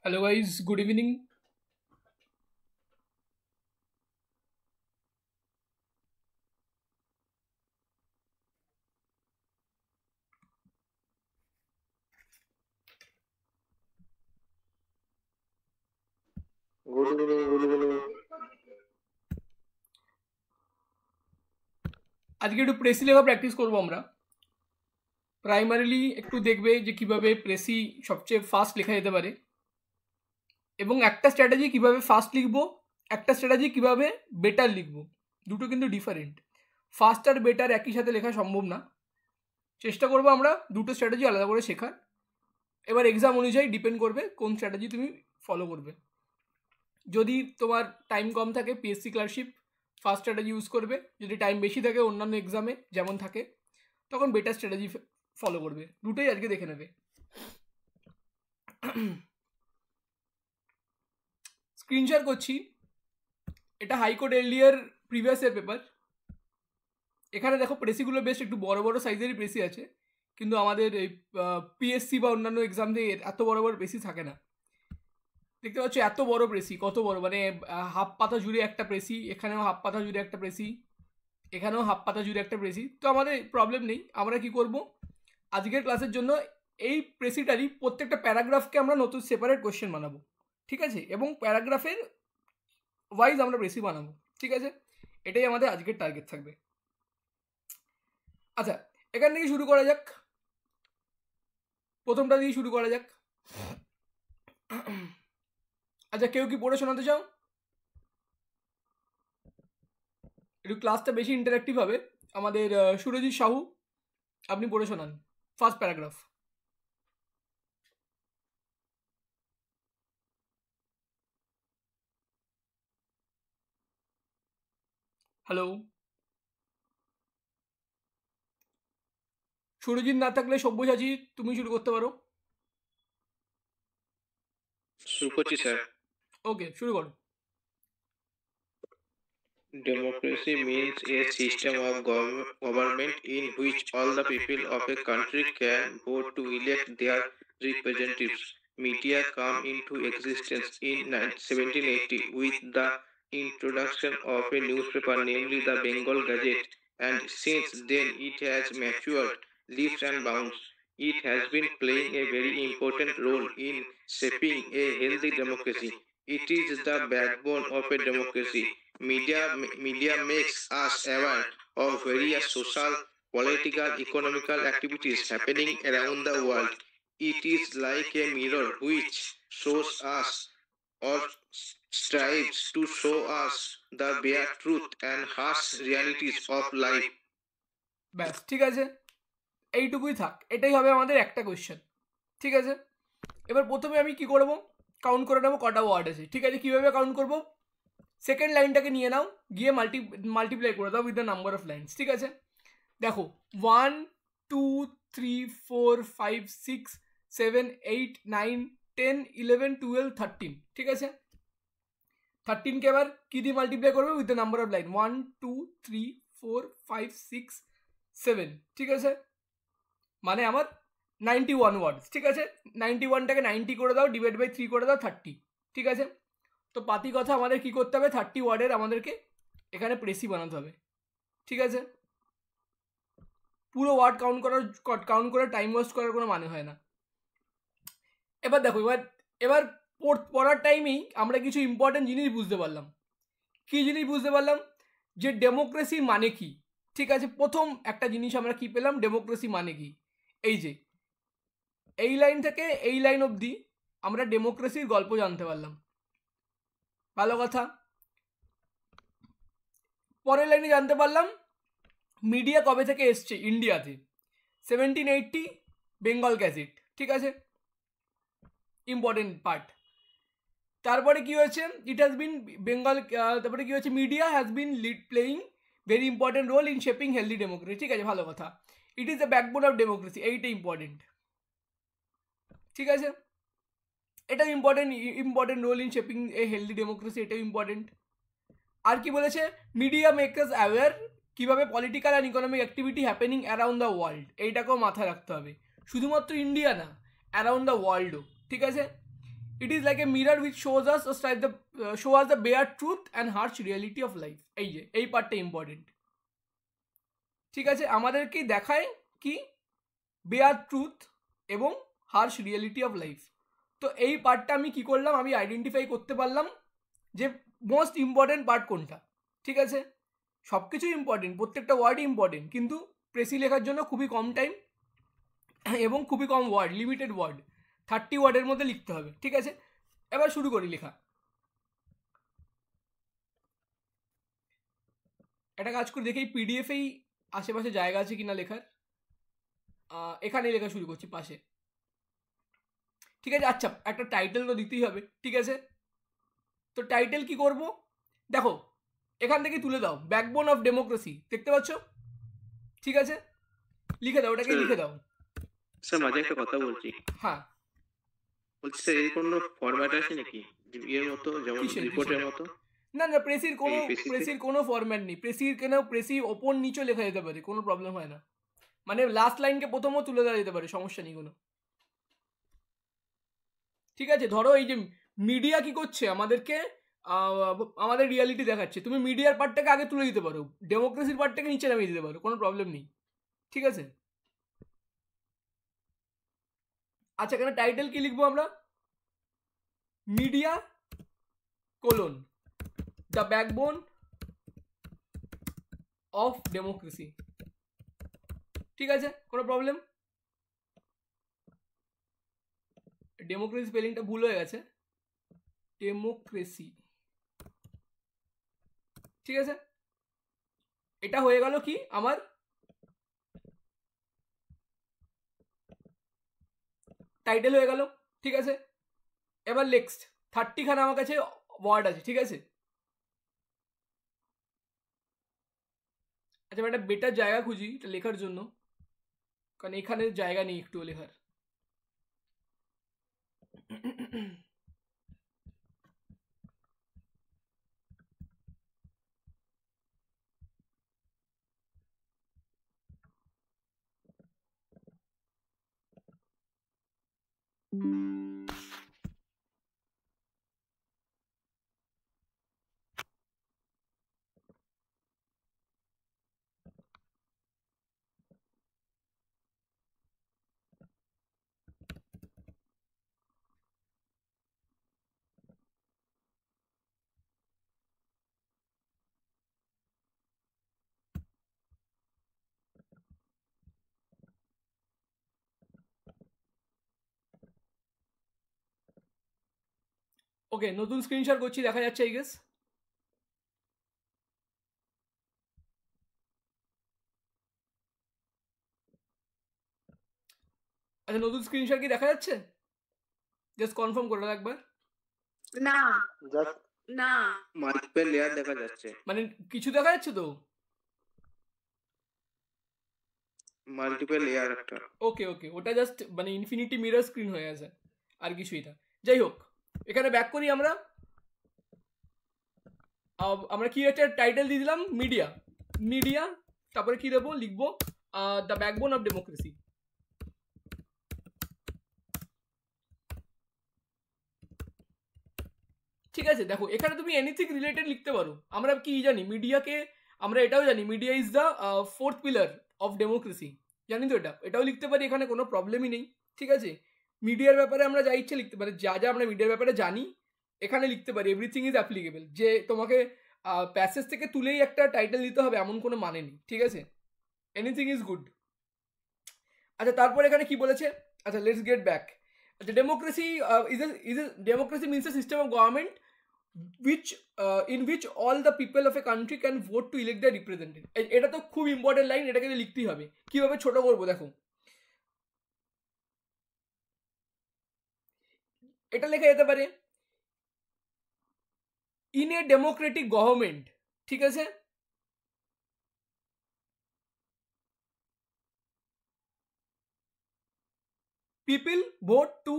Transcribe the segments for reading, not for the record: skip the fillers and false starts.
Hello guys, good evening. Good evening, good evening. আজকে একটু precis লেখা প্র্যাকটিস করবো আমরা। প্রাইমারিলি একটু দেখবে যে কিভাবে প্রেসি সবচেয়ে ফাস্ট লেখা যেতে পারে এবং একটা স্ট্র্যাটেজি কিভাবে ফাস্ট লিখবো, একটা স্ট্র্যাটেজি কিভাবে বেটার লিখবো। দুটো কিন্তু ডিফারেন্ট। ফাস্ট আর বেটার একই সাথে লেখা সম্ভব না। চেষ্টা করবো আমরা দুটো স্ট্র্যাটেজি আলাদা করে শেখার। এবার এক্সাম অনুযায়ী ডিপেন্ড করবে কোন স্ট্র্যাটেজি তুমি ফলো করবে। যদি তোমার টাইম কম থাকে PSC clerkship first strategy use করবে, যদি টাইম বেশি থাকে অন্যান্য এক্সামে যেমন থাকে তখন বেটার স্ট্র্যাটেজি ফলো করবে। দুটোই আজকে দেখে নেবে। স্ক্রিন শেয়ার করছি। এটা high court LDR previous year paper. এখানে দেখো প্রেসিগুলো বেশ একটু বড় বড় সাইজেরই প্রেসি আছে, কিন্তু আমাদের এই পিএসসি বা অন্যান্য এক্সাম দিয়ে এত বড় বড় প্রেসি থাকে না। দেখতে পাচ্ছ এত বড় প্রেসি, কত বড়, মানে হাফ পাতা জুড়ে একটা প্রেসি, এখানেও হাফ পাতা জুড়ে একটা প্রেসি, এখানেও হাফ পাতা জুড়ে একটা প্রেসি। তো আমাদের প্রবলেম নেই। আমরা কি করব, আজকের ক্লাসের জন্য এই প্রেসিটারই প্রত্যেকটা প্যারাগ্রাফকে আমরা নতুন সেপারেট কোশ্চেন বানাবো, ঠিক আছে? এবং প্যারাগ্রাফের ওয়াইজ আমরা প্রেসি বানাবো, ঠিক আছে? এটাই আমাদের আজকের টার্গেট থাকবে। আচ্ছা, এখান থেকে শুরু করা যাক। প্রথমটা দিয়ে শুরু করা যাক। আচ্ছা, কেউ কি পড়ে শোনাতে চাও? একটু ক্লাসটা বেশি ইন্টারেক্টিভ হবে। আমাদের সুরজিৎ সাহু, আপনি পড়ে শোনান ফার্স্ট প্যারাগ্রাফ। হ্যালো, সুরজিৎ না থাকলে সব্যসাচী তুমি শুরু করতে পারো। শুরু করছি স্যার। ওকে, শুরু করো। Democracy means a system of government in which all the people of a country can vote to elect their representatives. Media come into existence in 1780 with the introduction of a newspaper, namely the Bengal Gazette, and since then it has matured leaps and bounds. It has been playing a very important role in shaping a healthy democracy. It is the backbone of a democracy. Media makes us aware of various social, political, economical activities happening around the world. It is like a mirror which shows us or strives to show us the bare truth and harsh realities of life. ব্যাস, ঠিক আছে, এইটুকুই থাক। এটাই হবে আমাদের একটা question, ঠিক আছে? এবার প্রথমে আমি কি করব, কাউন্ট করে নেবো কটা ওয়ার্ড আছে, ঠিক আছে? কীভাবে কাউন্ট করব, সেকেন্ড লাইনটাকে নিয়ে নাও, গিয়ে মাল্টিপ্লাই করে দাও with the number of lines, ঠিক আছে? দেখো 1 2 3 4 5 6 7 8 9 10 11 12 13, ঠিক আছে? 13কে এবার কি দিয়ে মাল্টিপ্লাই করবে, with the number of line 1 2 3 4 5 6 7, ঠিক আছে? মানে আমার 91 ওয়ার্ডস, ঠিক আছে? 91টাকে 90 করে দাও, ডিভাইড বাই 3 করে দাও, 30, ঠিক আছে? তো পাতি কথা আমাদের কি করতে হবে, 30 ওয়ার্ডের আমাদেরকে এখানে প্রেসি বানাতে হবে, ঠিক আছে? পুরো ওয়ার্ড কাউন্ট করার টাইম ওয়েস্ট করার কোনো মানে হয় না। এবার দেখো, এবার পড়ার টাইমেই আমরা কিছু ইম্পর্টেন্ট জিনিস বুঝতে পারলাম। কী জিনিস বুঝতে পারলাম, যে ডেমোক্রেসির মানে কি, ঠিক আছে? প্রথম একটা জিনিস আমরা কি পেলাম, ডেমোক্রেসি মানে কি। এই যে এই লাইন থেকে এই লাইন অবধি আমরা ডেমোক্রেসির গল্প জানতে পারলাম, ভালো কথা। পরের লাইনে জানতে পারলাম মিডিয়া কবে থেকে এসছে ইন্ডিয়াতে, 1780 বেঙ্গল গ্যাজেট, ঠিক আছে? Important part. তারপরে কি হয়েছে, ইট হ্যাজ বিন বেঙ্গল, তারপরে কি হয়েছে, media has been playing very important role in shaping healthy democracy, ঠিক আছে? ভালো কথা। It is the backbone of democracy, এইটা ইম্পর্টেন্ট, ঠিক আছে? এটা important role in shaping a healthy democracy, এটাও ইম্পর্টেন্ট। আর কি বলেছে, মিডিয়া মেক আস অ্যাওয়্যার কীভাবে political and economic activity happening around the world, এইটাকেও মাথায় রাখতে হবে। শুধুমাত্র ইন্ডিয়া না, অ্যারাউন্ড দ্য ওয়ার্ল্ডও, ঠিক আছে? It is like a mirror which shows us show us the bare truth and harsh reality of life. এই পার্টটা ইম্পর্টেন্ট, ঠিক আছে? আমাদেরকে দেখায় কি বেয়ার ট্রুথ এবং হার্শ রিয়ালিটি অফ লাইফ। তো এই পার্টটা আমি কি করলাম, আমি আইডেন্টিফাই করতে পারলাম যে মোস্ট ইম্পর্টেন্ট পার্ট কোনটা, ঠিক আছে? সব কিছুই ইম্পর্টেন্ট, প্রত্যেকটা ওয়ার্ডই ইম্পর্টেন্ট, কিন্তু প্রেসি লেখার জন্য খুবই কম টাইম এবং খুবই কম ওয়ার্ড, লিমিটেড ওয়ার্ড, 30 ওয়ার্ডের মধ্যে লিখতে হবে, ঠিক আছে? এবার শুরু করি লেখা। একটা কাজ করে দেখি পিডিএফেই আশেপাশে জায়গা আছে কিনা লেখার। এখানে লেখা শুরু করছি পাশে, ঠিক আছে? আচ্ছা, একটা টাইটেল তো দিতেই হবে, ঠিক আছে? তো টাইটেল কি করব, দেখো এখান থেকে তুলে দাও, ব্যাকবোন অফ ডেমোক্রেসি, দেখতে পাচ্ছ? ঠিক আছে, লিখে দাও, ওটাকে লিখে দাও। স্যার মাঝে একটা কথা বলছি। হ্যাঁ বলছি স্যার, এর কোনো ফরম্যাট আছে নাকি এর মতো, যেমন রিপোর্টের মতো? না না, প্রেসির কোনো ফরম্যাট নেই। প্রেসি ওপর নিচে লেখা যেতে পারে, কোনো প্রবলেম হয় না। মানে লাস্ট লাইনকে প্রথমও তুলে দেওয়া যেতে পারে, সমস্যা নেই কোনো, ঠিক আছে? ধরো এই যে মিডিয়া কি করছে, আমাদেরকে আমাদের রিয়ালিটি দেখাচ্ছে, তুমি মিডিয়ার পার্টটাকে আগে তুলে দিতে পারো, ডেমোক্রেসির পার্টটাকে নিচে নামিয়ে দিতে পারো, কোনো প্রবলেম নেই, ঠিক আছে? আচ্ছা, এখানে টাইটেল কি লিখবো আমরা? Media colon the backbone of democracy, ঠিক আছে? কোনো প্রবলেম? ডেমোক্রেসি স্পেলিংটা ভুল হয়ে গেছে, ডেমোক্রেসি, ঠিক আছে? এটা হয়ে গেল কি আমার টাইটেল হয়ে গেল, ঠিক আছে? এবার নেক্সট 30 খানা আমার কাছে ওয়ার্ড আছে, ঠিক আছে? আচ্ছা, একটা বেটার জায়গা খুঁজি এটা লেখার জন্য, কারণ এখানে জায়গা নেই একটু লেখার। ওকে, নতুন স্ক্রিন শেয়ার করছি, দেখা যাচ্ছে আই গেস। আচ্ছা, নতুন স্ক্রিন শেয়ার কি দেখা যাচ্ছে? জাস্ট কনফার্ম করে দাও একবার। না জাস্ট না মাল্টিপল লেয়ার দেখা যাচ্ছে, মানে কিছু দেখা যাচ্ছে তো? মাল্টিপল লেয়ার একটা। ওকে ওকে, ওটা জাস্ট মানে ইনফিনিটি মিরর স্ক্রিন হয়ে আছে, আর কিছুই না। যাই হোক, এখানে ব্যাক করি আমরা। আমরা কি একটা টাইটেল দিয়ে দিলাম, মিডিয়া, তারপরে কি দেবো, লিখবো দ্য ব্যাকবোন অফ ডেমোক্রেসি, ঠিক আছে? দেখো এখানে তুমি এনিথিং রিলেটেড লিখতে পারো। আমরা কি জানি মিডিয়াকে, আমরা এটাও জানি media is the fourth pillar of democracy, জানি তো? এটাও লিখতে পারি, এখানে কোনো প্রবলেমই নেই, ঠিক আছে? মিডিয়ার ব্যাপারে আমরা যা ইচ্ছে লিখতে পারি, যা যা আমরা মিডিয়ার ব্যাপারে জানি এখানে লিখতে পারি, এভরিথিং ইজ অ্যাপ্লিকেবল। যে তোমাকে প্যাসেজ থেকে তুলেই একটা টাইটেল দিতে হবে এমন কোনো মানে নেই, ঠিক আছে? Anything is good. আচ্ছা, তারপর এখানে কি বলেছে? আচ্ছা, লেটস গেট ব্যাক। আচ্ছা, democracy democracy means a system of government in which all the people of a country can vote to elect their representative. এটা তো খুব ইম্পর্টেন্ট লাইন, এটাকে লিখতেই হবে। কিভাবে ছোট করবো দেখো, এটা লেখা যেতে পারে ইন এ ডেমোক্রেটিক গভর্নমেন্ট, ঠিক আছে? People vote to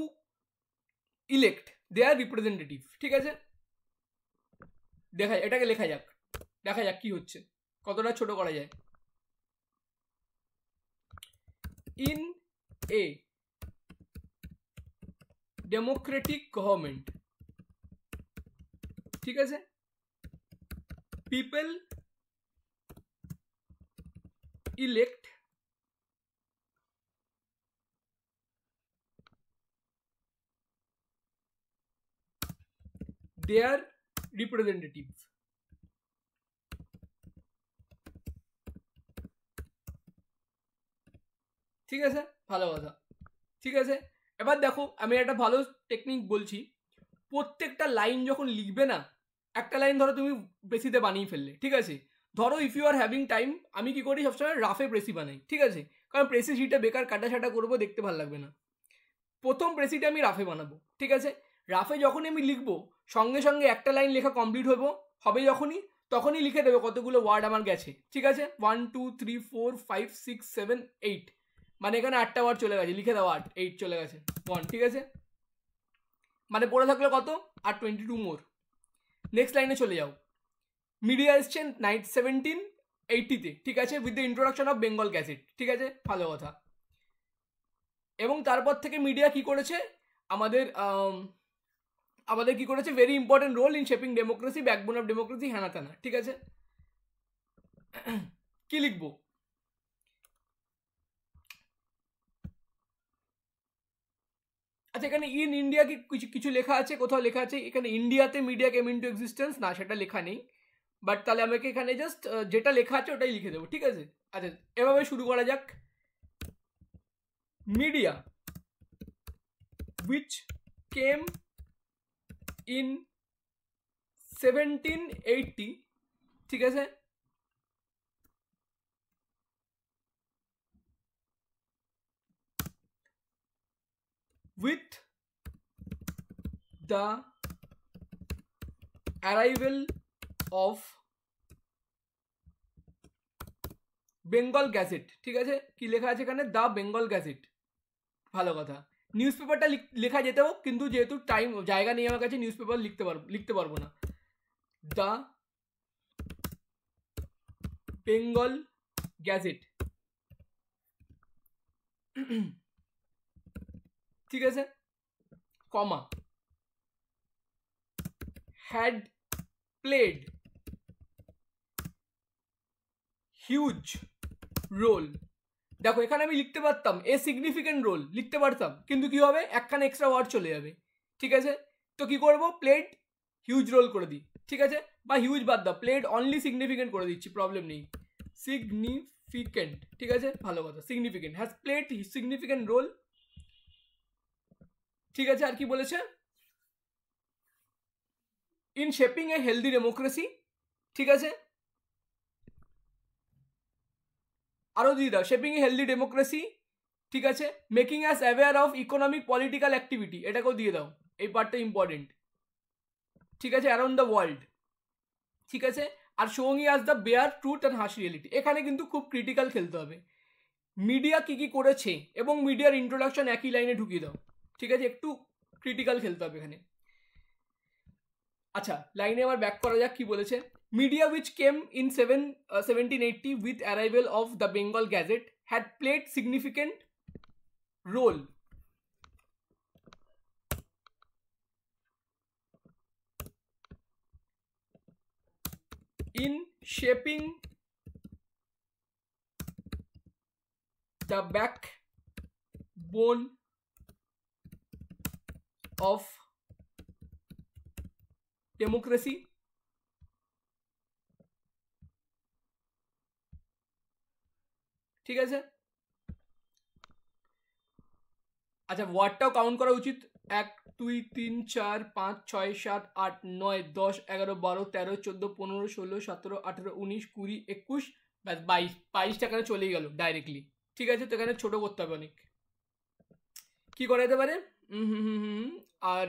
elect their representative, ঠিক আছে? এটাকে দেখা যাক কি হচ্ছে, কতটা ছোট করা যায়। ইন এ ডেমোক্রেটিক গভর্নমেন্ট, ঠিক আছে, পিপল ইলেক্ট their representatives, ঠিক আছে, ভালো কথা, ঠিক আছে। এবার দেখো আমি একটা ভালো টেকনিক বলছি, প্রত্যেকটা লাইন যখন লিখবে না, একটা লাইন ধরো তুমি প্রেসিতে বানিয়ে ফেললে, ঠিক আছে, ধরো if you are having time, আমি কি করি সবসময় রাফে প্রেসি বানাই, ঠিক আছে, কারণ প্রেসি শিটে বেকার কাটাছাটা করবো, দেখতে ভালো লাগবে না। প্রথম প্রেসিটা আমি রাফে বানাবো, ঠিক আছে, রাফে যখনই আমি লিখবো সঙ্গে সঙ্গে একটা লাইন লেখা কমপ্লিট হবে তখনই লিখে দেবে কতগুলো ওয়ার্ড আমার গেছে, ঠিক আছে, 1 2 3 4 5 6 7 8, মানে এখানে 8টা ওয়ার্ড চলে গেছে, লিখে দেওয়া 8 চলে গেছে 1, ঠিক আছে, মানে পড়ে থাকলে কত আর 22 মোর। নেক্সট লাইনে চলে যাও, মিডিয়া এসছেন 1780-তে, ঠিক আছে, with the introduction of Bengal gadget, ঠিক আছে, ভালো কথা। এবং তারপর থেকে মিডিয়া কি করেছে, আমাদের কি করেছে, very important role in shaping democracy, backbone of democracy, হ্যানা ত্যানা, ঠিক আছে। কি লিখবো, আচ্ছা এখানে ইন ইন্ডিয়া কি কিছু কিছু লেখা আছে, কোথাও লেখা আছে এখানে ইন্ডিয়াতে মিডিয়া কেম ইনটু এক্সিস্টেন্স, না সেটা লেখা নেই, বাট তাহলে আমাকে এখানে জাস্ট যেটা লেখা আছে ওটাই লিখে দেবো, ঠিক আছে। আচ্ছা এভাবে শুরু করা যাক, মিডিয়া which came in 1780, ঠিক আছে, with the arrival of Bengal gadget, ঠিক আছে, কি লেখা আছে এখানে, দ্য বেঙ্গল গ্যাজেট, ভালো কথা। নিউজ পেপারটা লেখা যেতেও, কিন্তু যেহেতু জায়গা নেই আমার কাছে, নিউজ পেপার লিখতে পারবো না, দ্য বেঙ্গল গ্যাজেট, ঠিক আছে, কমা, had played huge role, দেখো এখানে আমি লিখতে পারতাম এ সিগনিফিকেন্ট রোল লিখতে পারতাম, কিন্তু কি হবে একখানে এক্সট্রা ওয়ার্ড চলে যাবে, ঠিক আছে, তো কি করব, প্লেড হিউজ রোল করে দিই, ঠিক আছে, বা হিউজ বাদ দাও, প্লেড অনলি সিগনিফিকেন্ট করে দিচ্ছি, প্রবলেম নেই, সিগনিফিকেন্ট, ঠিক আছে, ভালো কথা, significant, has played significant role, ঠিক আছে। আর কি বলেছে, in shaping a healthy democracy, ঠিক আছে, আরও দিয়ে দাও, শেপিং এ হেলদি ডেমোক্রেসি, ঠিক আছে, making as aware of economic political activity, এটাকেও দিয়ে দাও, এই পার্টটা ইম্পর্টেন্ট, ঠিক আছে, অ্যারাউন্ড দ্য ওয়ার্ল্ড, ঠিক আছে, আর showing as the bare truth and harsh reality, এখানে কিন্তু খুব ক্রিটিক্যাল খেলতে হবে, মিডিয়া কি কি করেছে এবং মিডিয়ার ইন্ট্রোডাকশন একই লাইনে ঢুকিয়ে দাও, ঠিক আছে, একটু ক্রিটিক্যাল খেলতে হবে এখানে। আচ্ছা লাইনে আবার ব্যাক করা যাক, কি বলেছে, media which came in 1780 with arrival of the Bengal Gazette had played significant role in shaping the backbone of democracy, ঠিক আছে। আচ্ছা ওয়ার্ডটাও কাউন্ট করা উচিত, 1 2 3 4 5 6 7 8 9 10 11 12 13 14 15 16 17 18 19 20 21, ব্যাস 22টা এখানে চলেই গেল ডাইরেক্টলি, ঠিক আছে, তো এখানে ছোট করতে হবে অনেক, কি করা যেতে পারে, আর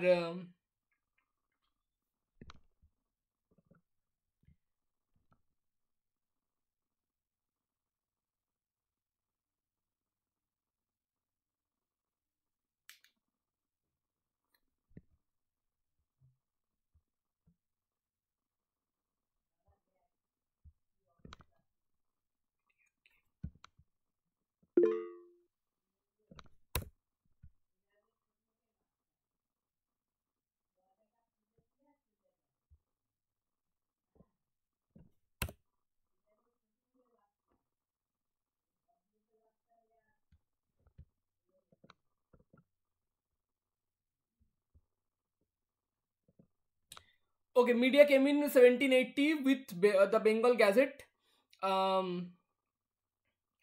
Okay, media came in 1780 with the Bengal Gazette.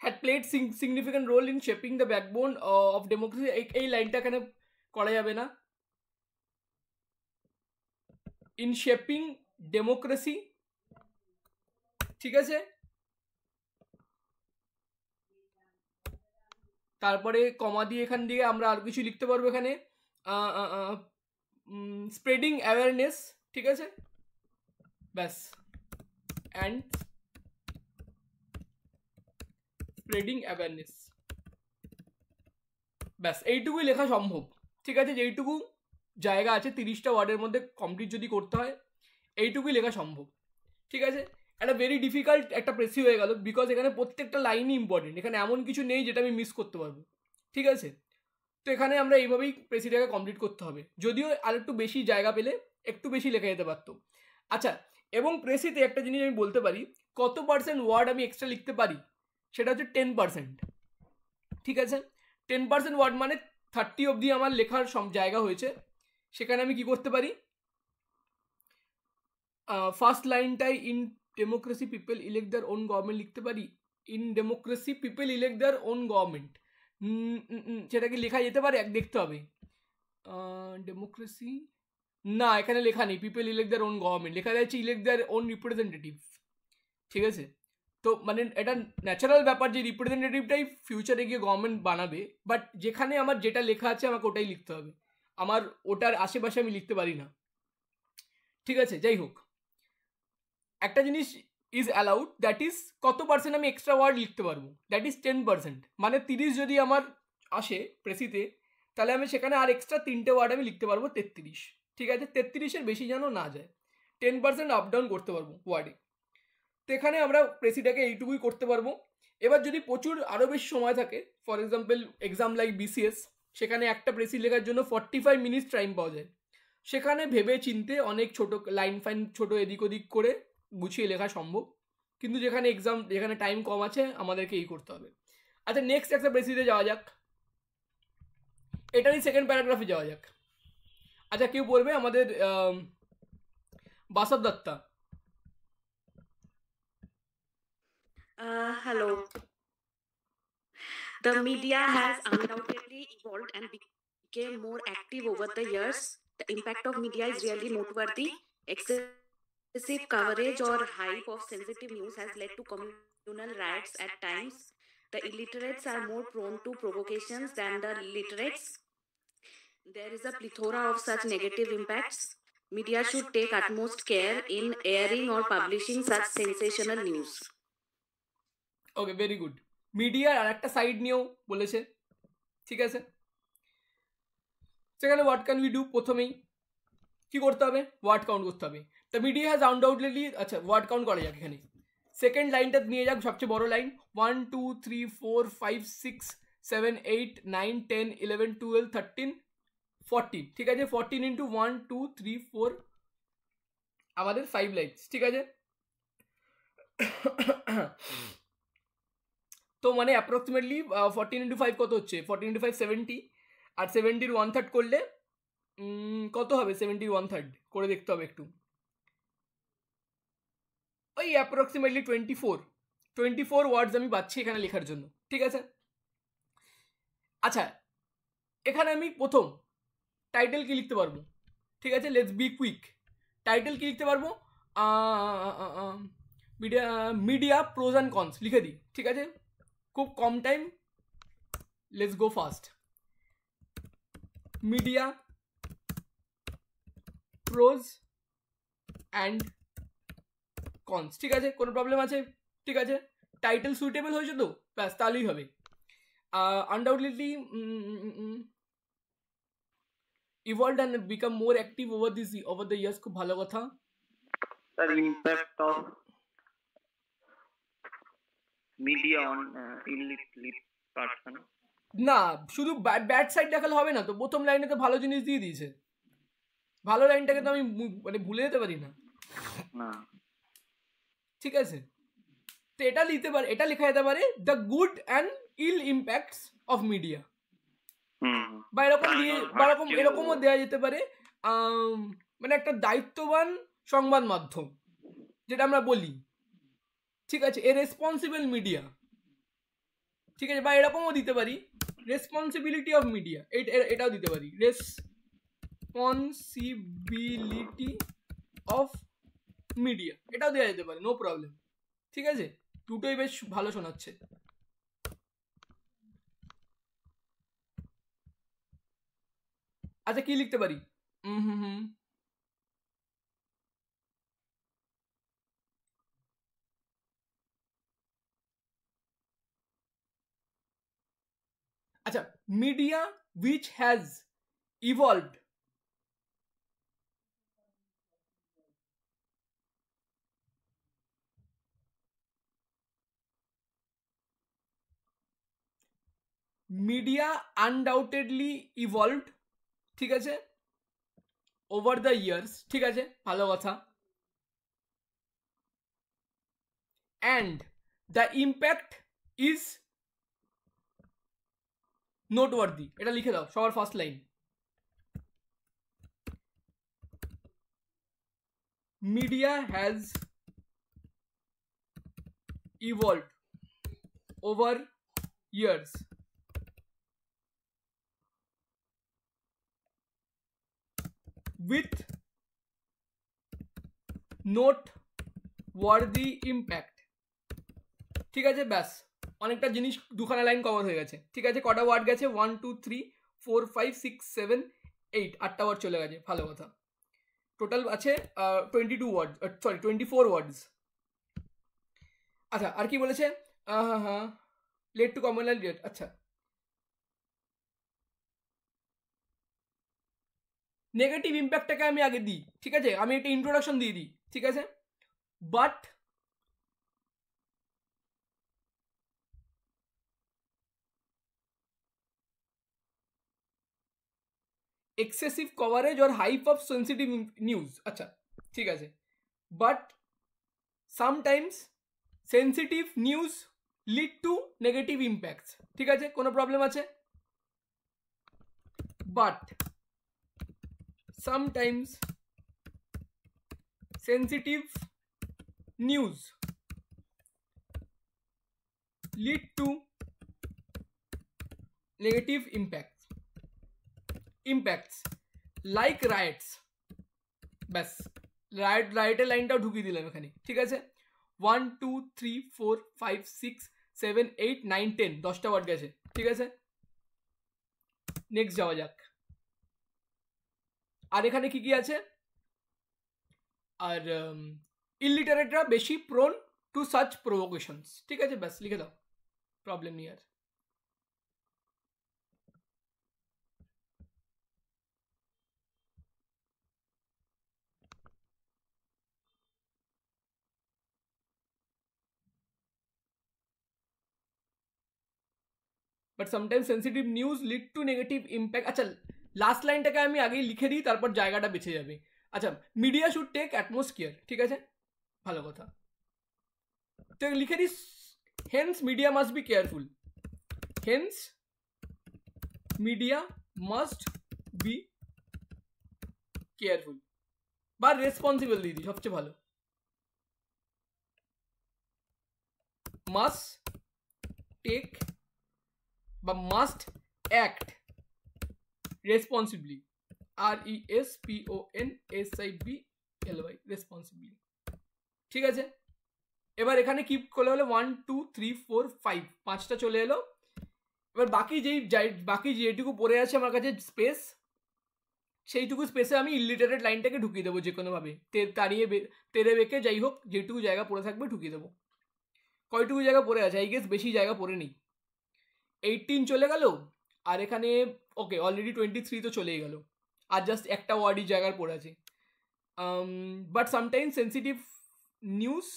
Had played significant role in shaping the backbone of democracy. এই লাইনটা এখানে করা যাবে না। In shaping democracy, ঠিক আছে। তারপরে কমা দিয়ে এখান দিয়ে আমরা আর কিছু লিখতে পারবো এখানে, স্প্রেডিং অ্যাওয়ারনেস, ঠিক আছে, ব্যাস, অ্যান্ড স্প্রেডিং অ্যাওয়ারনেস, ব্যাস এইটুকুই লেখা সম্ভব, ঠিক আছে। যেইটুকু জায়গা আছে 30টা ওয়ার্ডের মধ্যে কমপ্লিট যদি করতে হয় এইটুকুই লেখা সম্ভব, ঠিক আছে। একটা ভেরি ডিফিকাল্ট একটা প্রেসি হয়ে গেল, বিকজ এখানে প্রত্যেকটা লাইনই ইম্পর্টেন্ট, এখানে এমন কিছু নেই যেটা আমি মিস করতে পারবো, ঠিক আছে। তো এখানে আমরা এইভাবেই প্রেসিটাকে কমপ্লিট করতে হবে, যদিও আর একটু বেশি জায়গা পেলে একটু বেশি লেখা যেতে পারতো। আচ্ছা, এবং প্রেসিতে একটা জিনিস আমি বলতে পারি, কত পার্সেন্ট ওয়ার্ড আমি এক্সট্রা লিখতে পারি, সেটা হচ্ছে 10%, ঠিক আছে। 10% ওয়ার্ড মানে 30 অবধি আমার লেখার জায়গা হয়েছে, সেখানে আমি কি করতে পারি, ফার্স্ট লাইনটাই in democracy people elect their own government লিখতে পারি। In democracy people elect their own government, সেটা কি লেখা যেতে পারে, দেখতে হবে। ডেমোক্রেসি, না এখানে লেখা নেই people elect their own government, লেখা যাচ্ছে ইলেক্ট দেয়ার ওন রিপ্রেজেন্টেটিভ, ঠিক আছে। তো মানে এটা ন্যাচারাল ব্যাপার যে রিপ্রেজেন্টেটিভটাই ফিউচারে গিয়ে গভর্নমেন্ট বানাবে, বাট যেখানে আমার যেটা লেখা আছে আমাকে ওটাই লিখতে হবে, আমার ওটার আশেপাশে আমি লিখতে পারি না, ঠিক আছে। যাই হোক, একটা জিনিস ইজ অ্যালাউড, দ্যাট ইজ কত পার্সেন্ট আমি এক্সট্রা ওয়ার্ড লিখতে পারবো, দ্যাট ইজ 10%, মানে 30 যদি আমার আসে প্রেসিতে, তাহলে আমি সেখানে আর এক্সট্রা 3টে ওয়ার্ড আমি লিখতে পারবো 33, ঠিক আছে। 33-এর বেশি যেন না যায়, 10% আপ ডাউন করতে পারবো ওয়ার্ডে। তো এখানে আমরা প্রেসিটাকে এইটুকুই করতে পারবো। এবার যদি প্রচুর আরও বেশি সময় থাকে, for example exam like BCS, সেখানে একটা প্রেসি লেখার জন্য 45 মিনিটস টাইম পাওয়া যায়, সেখানে ভেবে চিনতে অনেক ছোট লাইন ফাইন ছোট এদিক ওদিক করে গুছিয়ে লেখা সম্ভব, কিন্তু যেখানে টাইম কম আছে আমাদেরকে এই করতে হবে। আচ্ছা, নেক্সট একটা প্রেসিতে যাওয়া যাক, এটারই সেকেন্ড প্যারাগ্রাফে যাওয়া যাক। আচ্ছা, কেউ বলবে আমাদের Basava Datta. Hello. The media has undoubtedly evolved and became more active over the years. The impact of media is really noteworthy. Excessive coverage or hype of sensitive news has led to communal riots at times. The illiterates are more prone to provocations than the literates. There is a plethora of such negative impacts. Media should take utmost care in airing or publishing such sensational news. Okay, very good. মিডিয়ার আর একটা side নিয়েও বলেছে, ঠিক আছে। সেখানে what can we do, প্রথমেই কি করতে হবে, ওয়ার্ড কাউন্ট করতে হবে। দ্য মিডিয়া হ্যাজ আনডাউটলি, আচ্ছা ওয়ার্ড কাউন্ট করা যাক এখানে। সেকেন্ড লাইনটা নিয়ে যাক, সবচেয়ে বড় লাইন, 1 2 3 4 5 6 7 8 9 10 11 12 13 14, ঠিক আছে। 14 ইন্টু 1 2 3 4 আমাদের 5 লাইনস, ঠিক আছে। তো মানে অ্যাপ্রক্সিমেটলি 14 ইন্টু 5 কত হচ্ছে, 14 ইন্টু 5 70, আর 70-র 1/3 করলে কত হবে, 70-র 1/3 করে দেখতে হবে একটু, ওই অ্যাপ্রক্সিমেটলি 24 ওয়ার্ডস আমি পাচ্ছি এখানে লেখার জন্য, ঠিক আছে। আচ্ছা, এখানে আমি প্রথম টাইটেল কি লিখতে পারবো, ঠিক আছে। Let's be quick. টাইটেল কি লিখতে পারবো, মিডিয়া প্রোজ অ্যান্ড কনস লিখে দিই, ঠিক আছে, খুব কম time, let's go fast. Media pros and cons, ঠিক আছে, কোনো প্রবলেম আছে, ঠিক আছে। টাইটেল সুইটেবল হয়েছে তো, ব্যাস তাহলেই হবে। Undoubtedly evolved and become more active over the years, খুব ভালো কথা। The impact of media on illiterate person. না, শুধু ব্যাড সাইড দেখালে হবে না তো, প্রথম লাইনে তো ভালো জিনিস দিয়ে দিয়েছে, ভালো লাইনটাকে তো আমি মানে ভুলে যেতে পারি না, ঠিক আছে। তো এটা লিখতে পারে, এটা লেখা যেতে পারে the good and ill impacts of media, বা এরকম দিয়ে, বা এরকমও দেওয়া যেতে পারে, মানে একটা দায়িত্ববান সংবাদ মাধ্যম যেটা আমরা বলি, ঠিক আছে, এ রেসপন্সিবল মিডিয়া, ঠিক আছে, বা এরকমও দিতে পারি রেসপন্সিবিলিটি অফ মিডিয়া, এটাও দিতে পারি রেসপন্সিবিলিটি অফ মিডিয়া, এটাও দেওয়া যেতে পারে, নো প্রবলেম। ঠিক আছে, দুটোই বেশ ভালো শোনাচ্ছে। আচ্ছা কি লিখতে পারি? আচ্ছা, media which has evolved media undoubtedly evolved, ঠিক আছে, ওভার দ্য ইয়ার্স, ঠিক আছে, ভালো কথা, and the impact is noteworthy, এটা লিখে দাও সবার first line. Media has evolved over years with noteworthy impact, ঠিক আছে, ব্যাস অনেকটা জিনিস দুখানা লাইন কভার হয়ে গেছে। ঠিক আছে, কটা ওয়ার্ড গেছে? 1 2 3 4 5 6 7 8, 8টা ওয়ার্ড চলে গেছে, ভালো কথা। টোটাল আছে 22 ওয়ার্ড, সরি 24 ওয়ার্ডস। আচ্ছা আর কি বলেছে? হ্যাঁ লেট টু কমন লেট, আচ্ছা নেগেটিভ ইম্প্যাক্টটাকে আমি আগে দিই, ঠিক আছে, আমি একটা ইন্ট্রোডাকশন দিয়ে দিই, ঠিক আছে, but excessive coverage or hype of sensitive news, আচ্ছা ঠিক আছে, but sometimes sensitive news lead to negative impacts, ঠিক আছে, কোনো প্রবলেম আছে? But sometimes sensitive news lead to negative impacts like riots, ব্যাস রাইটের লাইনটাও ঢুকিয়ে দিলাম এখানে, ঠিক আছে। 1 2 3 4 5 6 7 8 9 10, 10টা ওয়ার্ড গেছে, ঠিক আছে, নেক্সট যাওয়া যাক। আর এখানে কি কি আছে? আর ইলিটারেটরা বেশি প্রোন টু সাচ প্রভোকেশনস, ঠিক আছে, ব্যাস লিখে দাও, প্রবলেম নেই আর। But sometimes sensitive news lead to negative impact, আচ্ছা লাস্ট লাইনটাকে আমি আগেই লিখে দিই, তারপর জায়গাটা বেঁচে যাবে। আচ্ছা, মিডিয়া শুড টেক অ্যাটমসফিয়ার, ঠিক আছে, ভালো কথা, তো লিখে this hence media must be careful, hence media must be careful, বা রেসপন্সিবল দিয়ে দিই, সবচেয়ে ভালো, মাস্ট টেক বা must act responsibly, RESPONSIBLY, responsibly, ঠিক আছে। এবার এখানে কি করলে হলো 1 2 3 4 5, 5টা চলে এলো। এবার বাকি যেটুকু পড়ে আছে আমার কাছে স্পেস, সেইটুকু স্পেসে আমি ইলিটারেট লাইনটাকে ঢুকিয়ে দেবো যে কোনোভাবে, তেরে বেঁকে যাই হোক, যেটুকু জায়গা পড়ে থাকবে ঢুকিয়ে দেবো। কয়টুকু জায়গা পড়ে আছে? আই গেস বেশি জায়গা পড়ে নেই, 18 চলে গেল, আর এখানে ওকে অলরেডি 23 তো চলেই গেল, আর জাস্ট একটা ওয়ার্ডই জায়গার পড়ে আছে। বাট সামটাইমস সেন্সিটিভ নিউজ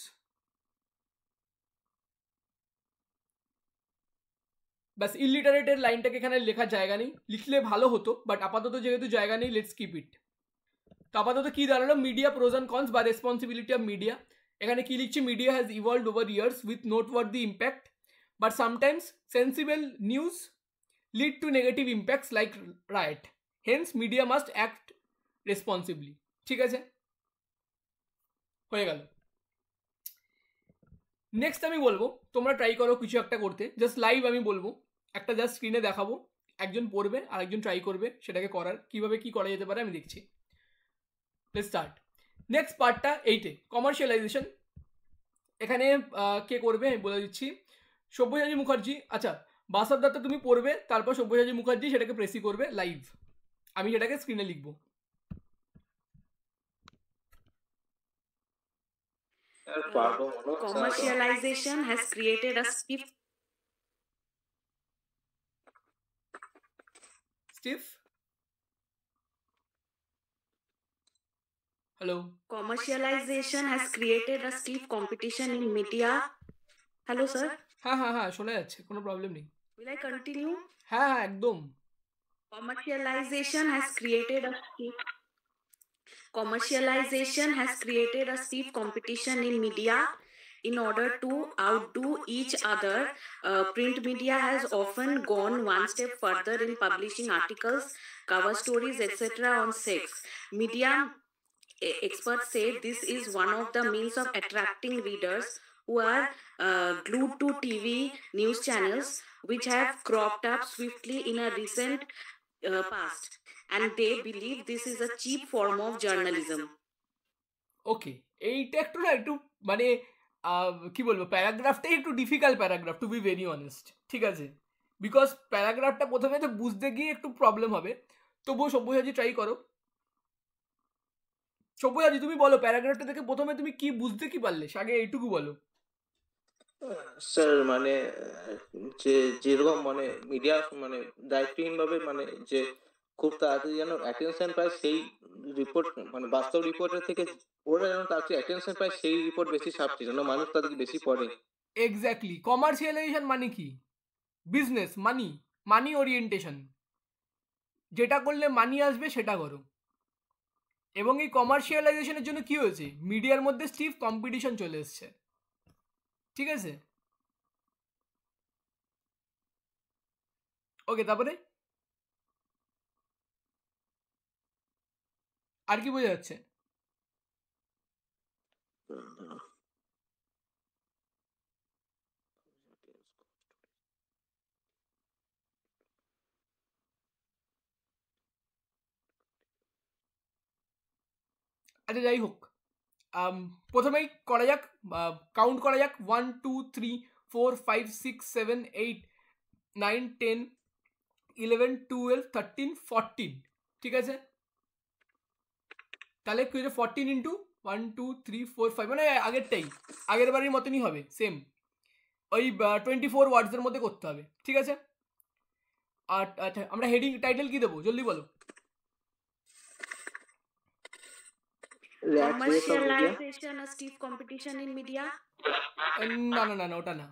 ব্যাস ইলিটারেটের লাইনটাকে এখানে লেখার জায়গা নেই, লিখলে ভালো হতো, বাট আপাতত যেহেতু জায়গা নেই, লেটস কিপ ইট। তো আপাতত কি দাঁড়ালো? মিডিয়া প্রোজ অ্যান্ড কনস বা রেসপন্সিবিলিটি অফ মিডিয়া। এখানে কি লিখছি? Media has evolved over years with noteworthy impact, but sometimes sensible news lead to negative impacts like right, hence media must act responsibly, ঠিক আছে। হয়ে গেল। নেক্সট আমি বলবো তোমরা ট্রাই করো কিছু একটা করতে, জাস্ট লাইভ আমি বলবো, একটা জাস্ট স্ক্রিনে দেখাবো, একজন পড়বে আর একজন ট্রাই করবে সেটাকে করার, কিভাবে কি করা যেতে পারে আমি দেখছি। Let's start. নেক্সট পার্টটা এইটে, কমার্শিয়ালাইজেশন। এখানে কে করবে আমি বলে দিচ্ছি, সব্যসাচী মুখার্জি। আচ্ছা বাসব দত্ত তুমি পড়বে, তারপর সব্যসাচী মুখার্জি সেটাকে প্রেসি করবে লাইভ, আমি সেটাকে স্ক্রিনে লিখবো। Commercialization has created a stiff hello commercialization has created a stiff competition in media. Hello sir, হ্যাঁ হ্যাঁ হ্যাঁ শোনা যাচ্ছে, কোনো প্রবলেম নেই। will I continue? হ্যাঁ হ্যাঁ একদম। Commercialization has created a stiff competition in media. In order to outdo each other, print media has often gone one step further in publishing articles, cover stories, etc. on sex. Media experts say this is one of the means of attracting readers who are glued to TV news channels, which have cropped up swiftly in a recent past, and they believe this is a cheap form of journalism. ওকে, এইটা একটু না একটু মানে কি বলবো, প্যারাগ্রাফটাই একটু difficult paragraph to be very honest, ঠিক আছে? বিকজ প্যারাগ্রাফটা প্রথমে তো বুঝতে গিয়ে একটু প্রবলেম হবে, তবুও সব্যসাচী ট্রাই করো। সব্যসাচী তুমি বলো প্যারাগ্রাফটা থেকে প্রথমে তুমি কি বুঝতে কি পারলে, আগে এইটুকু বলো। স্যার মানে যে যেরকম মানে মিডিয়া মানে দায়িত্বহীন ভাবে মানে যে খুব তাড়াতাড়ি যেন অ্যাটেনশন পায় সেই রিপোর্ট, মানে বাস্তব রিপোর্টের থেকে ওরা যেন তাড়াতাড়ি অ্যাটেনশন পায় সেই রিপোর্ট বেশি ছাপছে, যেন মানুষ তাদেরকে বেশি পড়ে। এক্স্যাক্টলি, কমার্শিয়ালাইজেশন মানে কি? বিজনেস, মানি, মানি ওরিয়েন্টেশন, যেটা করলে মানি আসবে সেটা করো। এবং এই কমার্শিয়ালাইজেশনের জন্য কি হয়েছে, মিডিয়ার মধ্যে স্টিফ কম্পিটিশন চলে এসছে, ঠিক আছে? ওকে, তারপরে আর কি বোঝা যাচ্ছে? আচ্ছা যাই হোক, প্রথমেই করা যাক, কাউন্ট করা যাক, 1 2 3 4 5 6 7 8 9 10 11 12 13 14, ঠিক আছে? তাহলে কি হচ্ছে 14 ইন্টু 1 2 3 4 5, মানে আগেরটাই, আগের বারের মতনই হবে, সেম ওই 24 ওয়ার্ডসের মধ্যে করতে হবে, ঠিক আছে? আর আচ্ছা আমরা হেডিং টাইটেল কি দেবো জলদি বলো। Commercialization, a stiff competition in media. না না না না, ওটা না।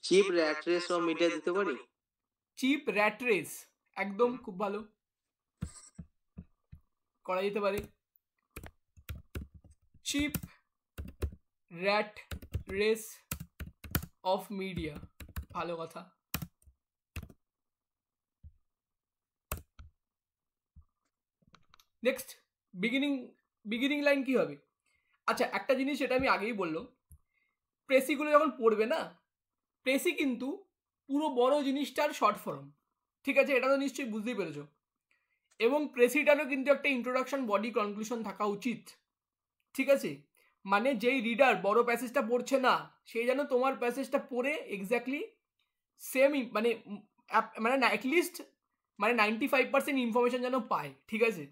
Cheap rat race of media দিতে পারি। চিপ র্যাট রেস, একদম খুব ভালো, করা যেতে পারে। Cheap rat race of media, ভালো কথা। নেক্সট, বিগিনিং লাইন কি হবে? আচ্ছা একটা জিনিস সেটা আমি আগেই বললাম, প্রেসিগুলো যখন পড়বে না, প্রেসি কিন্তু পুরো বড় জিনিসটার শর্ট ফর্ম, ঠিক আছে? এটা তো নিশ্চয়ই বুঝতেই পেরেছো। এবং প্রেসিটারও কিন্তু একটা ইন্ট্রোডাকশন, বডি, কনক্লুশন থাকা উচিত, ঠিক আছে? মানে যেই রিডার বড় প্যাসেজটা পড়ছে না, সেই যেন তোমার প্যাসেজটা পড়ে এক্স্যাক্টলি সেম মানে মানে অ্যাটলিস্ট মানে 95% ইনফরমেশন যেন পায়, ঠিক আছে?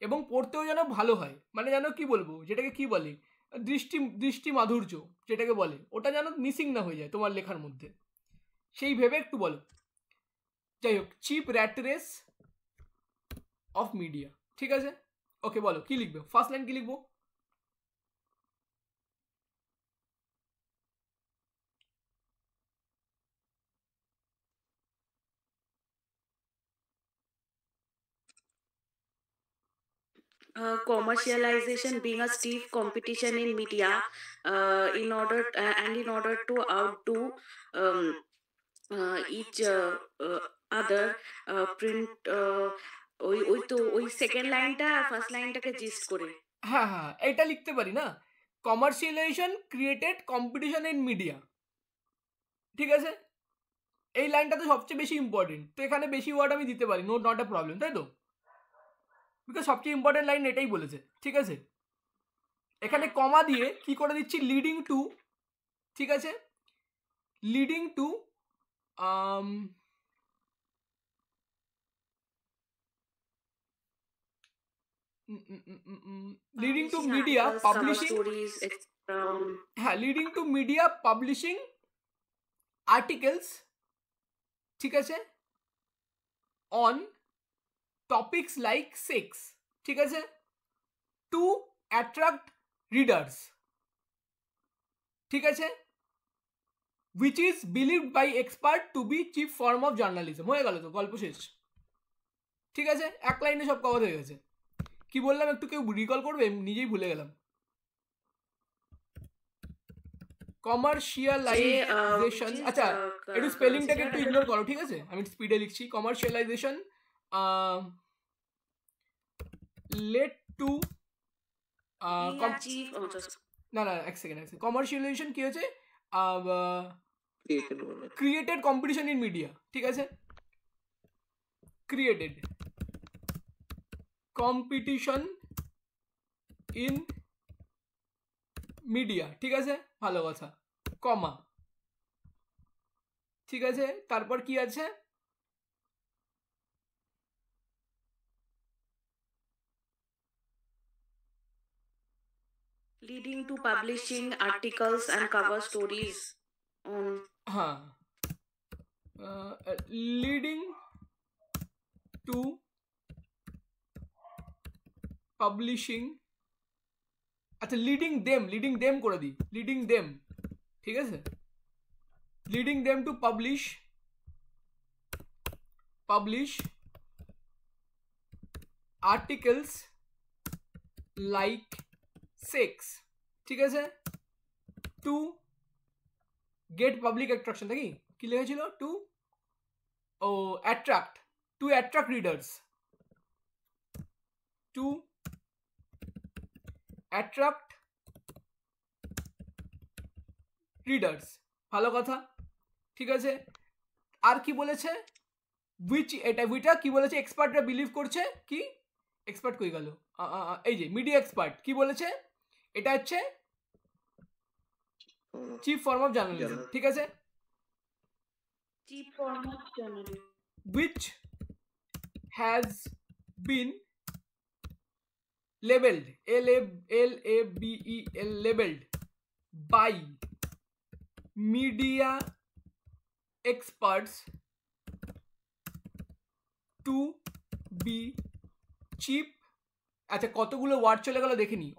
এবং পড়তেও যেন ভালো হয়, মানে যেন কি বলবো, যেটাকে কি বলে, দৃষ্টি মাধুর্য যেটাকে বলে, ওটা যেন মিসিং না হয়ে যায় তোমার লেখার মধ্যে, সেই ভেবে একটু বলো। যাই হোক, cheap rat race of media, ঠিক আছে? ওকে বলো কি লিখবে, ফার্স্ট লাইন কি লিখবো? Commercialization being a stiff competition in media, in order to outdo each other, print ওই ওই তো ওই সেকেন্ড লাইনটা আর ফার্স্ট লাইনটাকে জিস্ট করে। হ্যাঁ হ্যাঁ, এটা লিখতে পারি না, commercialisation created competition in media, ঠিক আছে, এই লাইনটা তো সবচেয়ে বেশি ইম্পর্টেন্ট, তো এখানে বেশি ওয়ার্ড আমি দিতে পারি, নট আ প্রবলেম, তাই তো, বিকজ সবচেয়ে ইম্পর্টেন্ট লাইন এটাই বলেছে, ঠিক আছে। এখানে কমা দিয়ে কি করে দিচ্ছি, লিডিং টু, ঠিক আছে, leading to leading to media publishing, হ্যাঁ, leading to media publishing articles, ঠিক আছে, অন টপিকস লাইক সেক্স, ঠিক আছে, টু অ্যাট্রাক্ট রিডার্স, ঠিক আছে, which is believed by expert to be chief form of journalism। হয়ে গেল তো, গল্প শেষ, ঠিক আছে, এক লাইনে সব কভার হয়ে গেছে। কি বললাম একটু কেউ রিকল করবে, নিজেই ভুলে গেলাম। কমার্শিয়ালাইজেশন, আচ্ছা একটু স্পেলিংটাকে একটু ইগনোর করো, ঠিক আছে, আমি স্পিডে লিখছি। কমার্শিয়ালাইজেশন লেড টু না না এক সেকেন্ড, কমার্শিয়ালাইজেশন কি হচ্ছে, ক্রিয়েটেড কম্পিটিশন ইন মিডিয়া, ঠিক আছে, ক্রিয়েটেড কম্পিটিশন ইন মিডিয়া, ঠিক আছে, ভালো কথা, কমা, ঠিক আছে, তারপর কি আছে, leading to publishing articles and cover stories on, হ্যাঁ, লিডিং টু পাবলিশিং, আচ্ছা লিডিং দেম করে দিই, লিডিং দেম, ঠিক আছে, leading them to publish articles like sex, ঠিক আছে, টু গেট পাবলিক অ্যাট্রাকশন, নাকি কি লেখেছিল, to attract readers, to attract readers, ভালো কথা, ঠিক আছে। আর কি বলেছে, উইটা কি বলেছে, এক্সপার্টরা বিলিভ করছে, কি এক্সপার্ট কই গেল, এই যে মিডিয়া এক্সপার্ট কি বলেছে, এটা হচ্ছে চিফ ফর্ম অফ জার্নালিজম, ঠিক আছে, chief form of journalism, which has been labeled labeled by media experts to be cheap, আচ্ছা কতগুলো ওয়ার্ড চলে গেল দেখে নি,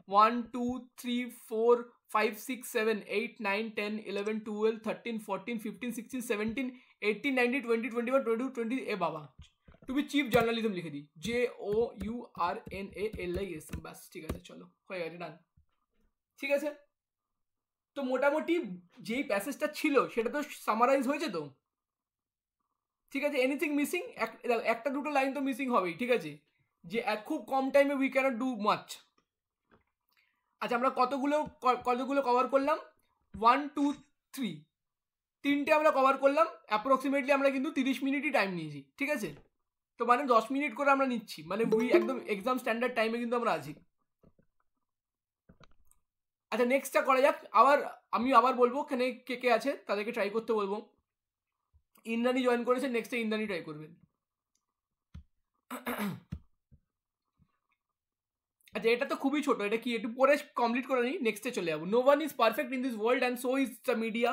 1 2 3 4 5 6 7 8 9 10 11 12 13 14 15 16 17 18 19 20 21 22 20, এ বাবা, তুমি চিফ জার্নালিজম লিখে দিই, JOURNALISM, ব্যাস ঠিক আছে, চলো হয়ে গেছে, ডান, ঠিক আছে। তো মোটামুটি যেই প্যাসেজটা ছিল সেটা তো সামারাইজ হয়েছে তো, ঠিক আছে, এনিথিং মিসিং, একটা দুটো লাইন তো মিসিং হবেই, ঠিক আছে, যে খুব কম টাইমে উই ক্যানট ডু মাচ। আচ্ছা আমরা কতগুলো কভার করলাম, 1 2 3, তিনটে আমরা কভার করলাম, অ্যাপ্রক্সিমেটলি আমরা কিন্তু 30 মিনিটই টাইম নিয়েছি, ঠিক আছে, তো মানে 10 মিনিট করে আমরা নিচ্ছি, মানে একদম এক্সাম স্ট্যান্ডার্ড টাইমে কিন্তু আমরা আছি। আচ্ছা নেক্সটটা করা যাক, আমি আবার বলবো এখানে কে কে আছে তাদেরকে ট্রাই করতে বলবো। ইন্দ্রাণী জয়েন করেছে, নেক্সটে ইন্দ্রাণী ট্রাই করবেন। আচ্ছা এটা তো খুবই ছোট, এটা কি একটু পরে কমপ্লিট করে নিই, নেক্সটে চলে যাবো। No one is perfect in this world and so is the media,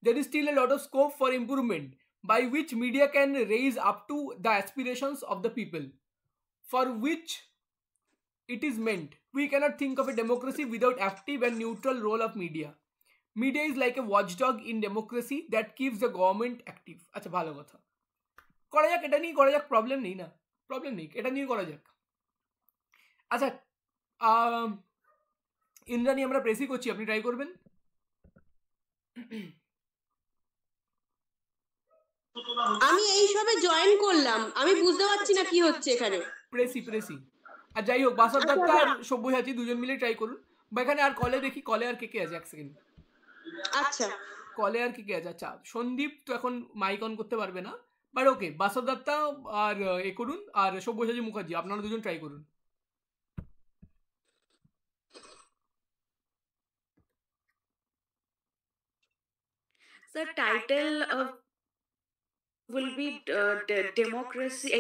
there is still a lot of scope for improvement by which media can raise up to the aspirations of the people for which it is meant. We cannot think of a democracy without active and neutral role of media. Media is like a watchdog in democracy that keeps the government active. আচ্ছা ভালো কথা, করা যাক, এটা নিয়ে করা যাক, problem নেই না, প্রবলেম নেই, এটা নিয়ে করা যাক। আচ্ছা ইন্দ্রাণী আমরা প্রেসই করছি, আপনি ট্রাই করবেন। আমি এই সবে জয়েন করলাম, আমি বুঝতে পারছি না কি হচ্ছে এখানে। প্রেসি আর যাই হোক, বাসব দত্তা আর সব্যসাচী দুজন মিলে ট্রাই করুন। বা এখানে আর কলে দেখি, কলে আর কে আছে, এক সেকেন্ড। আচ্ছা, কলে আর কে আছে? আচ্ছা, সন্দীপ তো এখন মাইক অন করতে পারবে না, বাট ওকে, বাসব দত্তা আর এ করুন, আর সব্যসাচী মুখার্জি, আপনারা দুজন ট্রাই করুন। Sir, title will be democracy,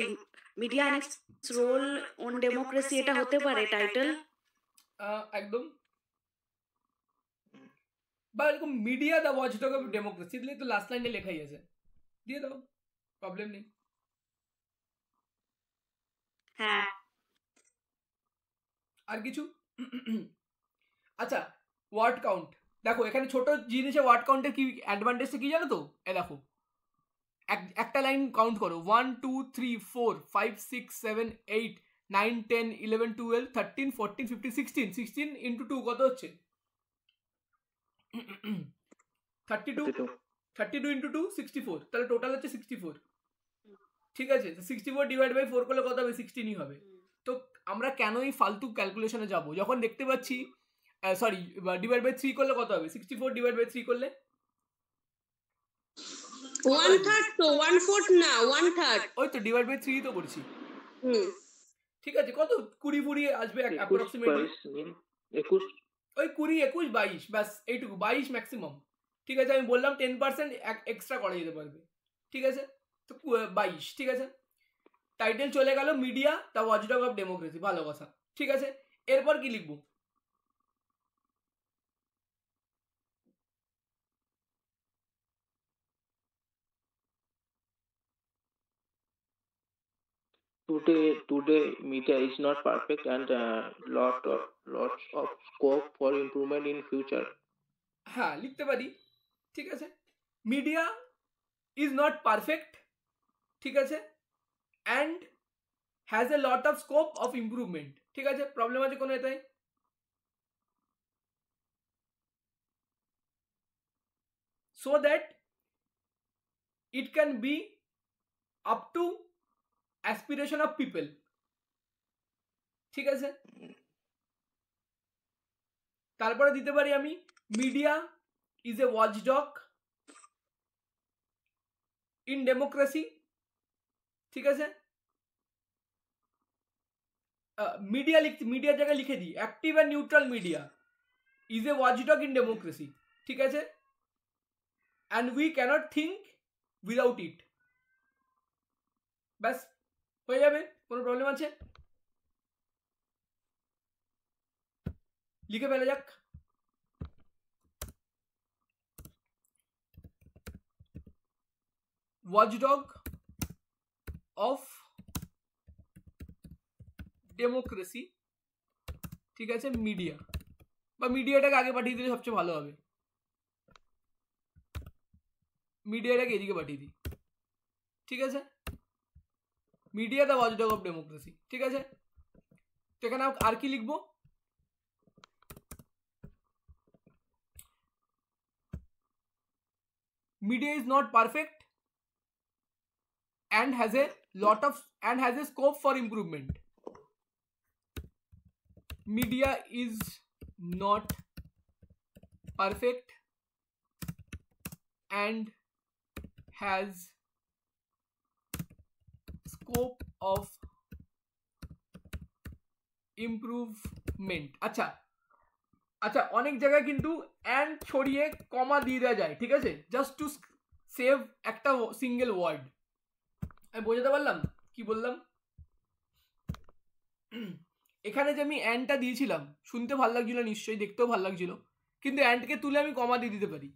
media and its role on democracy. এটা হতে পারে টাইটেল। একদম, বা এরকম media the watchdog of democracy দিলে তো লাস্ট লাইনে লেখাই আছে, দিয়ে দাও, প্রবলেম নেই। হ্যাঁ, আর কিছু? আচ্ছা, ওয়ার্ড কাউন্ট দেখো, এখানে ছোট জিনিসে ওয়ার্ড কাউন্টের কি অ্যাডভান্টেজটা কি জানো তো? দেখো, একটা লাইন কাউন্ট করো, 1 2 3 4 5 6 7 8 9 10 11 12 13 14 15 16 16 ইন্টু 2 কত হচ্ছে? 32 ইন্টু 2 64, তাহলে টোটাল হচ্ছে 64। ঠিক আছে, 64 ডিভাইড বাই 4 করলে কত হবে? 16ই হবে। তো আমরা কেন এই ফালতু ক্যালকুলেশনে যাব, যখন দেখতে পাচ্ছি সরি ডিভাইড বাই 3 করলে কত হবে? 64 ডিভাইড বাই 3 করলে 1/3 তো 1/4 না 1/3। ওই তো ডিভাইড বাই 3 তো করছি। ঠিক আছে, কত 20 ফুড়ি আসবে অ্যাপ্রক্সিমেটলি, 21 ওই 20 21 22, ব্যাস এইটুকু, 22 ম্যাক্সিমাম। ঠিক আছে, আমি বললাম 10% এক্সট্রা করা যেতে পারবে। ঠিক আছে, তো 22। ঠিক আছে, টাইটেল চলে গেল media the watchdog of democracy, ভালো কথা। ঠিক আছে, এরপর কি লিখবো? Today media is not perfect and lots of scope for improvement in future. হ্যাঁ, লিখতে পারি। ঠিক আছে, মিডিয়া ইজ নট পারফেক্ট, ঠিক আছে, and has a lot of scope of improvement. ঠিক আছে, প্রবলেম আছে কোনো এটাই? so that it can be up to aspiration of people। ঠিক আছে, তারপরে দিতে পারি আমি media is a watchdog in democracy. ঠিক আছে, মিডিয়া মিডিয়ার জায়গায় লিখে দিই active and neutral media is a watchdog in democracy. ঠিক আছে, and we can't think without it. ব্যাস হয়ে যাবে, কোনো প্রবলেম আছে? লিখে ফেলা যাক। ওয়াচডগ অফ ডেমোক্রেসি, ঠিক আছে, মিডিয়া, বা মিডিয়াটাকে আগে পাঠিয়ে দিলে সবচেয়ে ভালো হবে। মিডিয়াটাকে এদিকে পাঠিয়ে দিই। ঠিক আছে, media the watchdog of democracy. ঠিক আছে, তো এখানে আর কি লিখবো? Media is not perfect and has a scope for improvement. Media is not perfect and has scope of improvement। আচ্ছা আচ্ছা, অনেক জায়গায় কিন্তু অ্যান্ড ছড়িয়ে কমা দিয়ে দেওয়া যায়। ঠিক আছে, জাস্ট টু সেভ একটা সিঙ্গেল ওয়ার্ড। আমি বোঝাতে পারলাম কি বললাম? এখানে যে আমি অ্যান্ডটা দিয়েছিলাম, শুনতে ভালো লাগছিল নিশ্চয়ই, দেখতেও ভালো লাগছিল, কিন্তু অ্যান্ডকে তুলে আমি কমা দিয়ে দিতে পারি।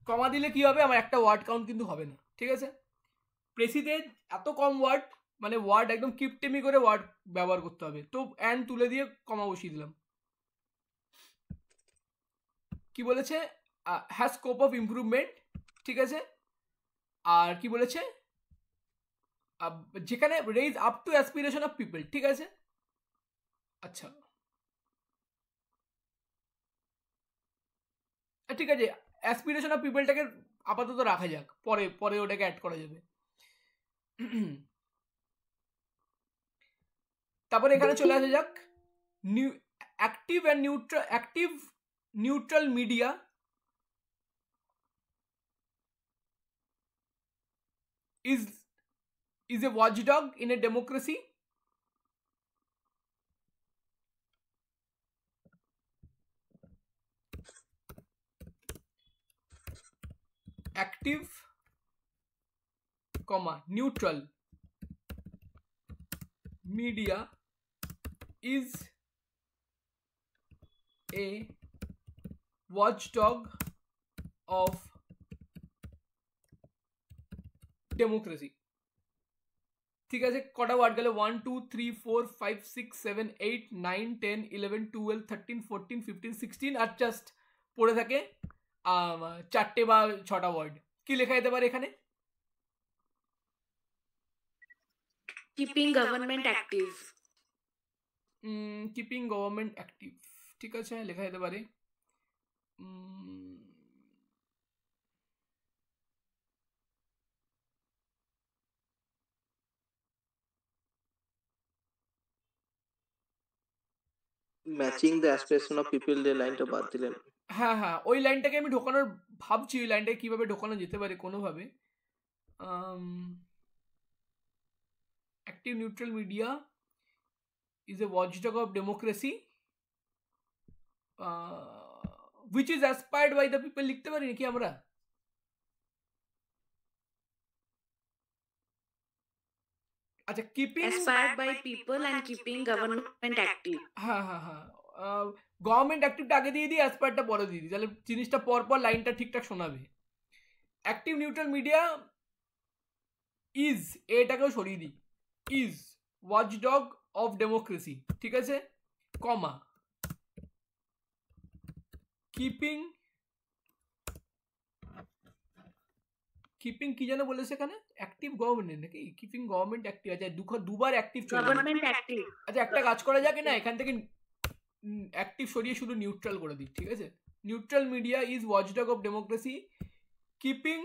কমা দিলে কি হবে, আমার একটা ওয়ার্ড কাউন্ট কিন্তু হবে না। ঠিক আছে, প্রেসিতে এত কম ওয়ার্ড, মানে ওয়ার্ড একদম কিপটেমি করে ওয়ার্ড ব্যবহার করতে হবে, তো অ্যান্ড তুলে দিয়ে কমা বসিয়ে দিলাম। কি বলেছে? Has scope of improvement. ঠিক আছে, আর কি বলেছে? যেখানে raise up to aspiration of people. ঠিক আছে, আচ্ছা ঠিক আছে, অ্যাসপিরেশন অফ পিপলটাকে আপাতত রাখা যাক, পরে পরে ওটাকে অ্যাড করা যাবে। তারপরে এখানে চলে আসা যাক active neutral media is a watchdog in a democracy. Active, neutral media is a watchdog of democracy. ঠিক আছে, কটা ওয়ার্ড গেল? 1 2 3 4 5 6 7 8 9 10 11 12 13 14 15 16 আর জাস্ট পড়ে থাকে 4টে বা 6টা ওয়ার্ড। কি লেখা যেতে পারে এখানে? Keeping government active. Keeping government active, ঠিক আছে, লেখা যেতে পারে। Matching the aspiration of people, যে লাইনটা বাদ দিলেন। হ্যাঁ হ্যাঁ, ওই লাইনটাকে আমি ঢোকানোর ভাবছি, ওই লাইনটাকে কিভাবে ঢোকানো যেতে পারে কোনোভাবে। Active neutral media is a watchdog of democracy which is aspired by the people, লিখতে পারি নাকি আমরা? আচ্ছা, keeping Aspired by people and keeping government active. হ্যাঁ হ্যাঁ হ্যাঁ, গভর্নমেন্ট অ্যাক্টিভটা আগে দিয়ে দিই, অ্যাসপায়ারটা পরে দিয়ে দিই, তাহলে জিনিসটা পর পর লাইনটা ঠিকঠাক শোনাবে। অ্যাক্টিভ নিউট্রাল মিডিয়া ইজ, এটাকেও সরিয়ে দিই, ইজ ওয়াচডগ অফ ডেমোক্রেসি, ঠিক আছে, কমা কিপিং কি যেন বলেছে এখানে? অ্যাক্টিভ গভর্নমেন্ট নাকি কিপিং গভর্নমেন্ট অ্যাক্টিভ? আচ্ছা, দুবার অ্যাক্টিভ চলে। Government active. আচ্ছা, একটা কাজ করা যাক না, এখান থেকে অ্যাক্টিভ সরিয়ে শুধু নিউট্রাল করে দিই, ঠিক আছে। Neutral media is watchdog of democracy keeping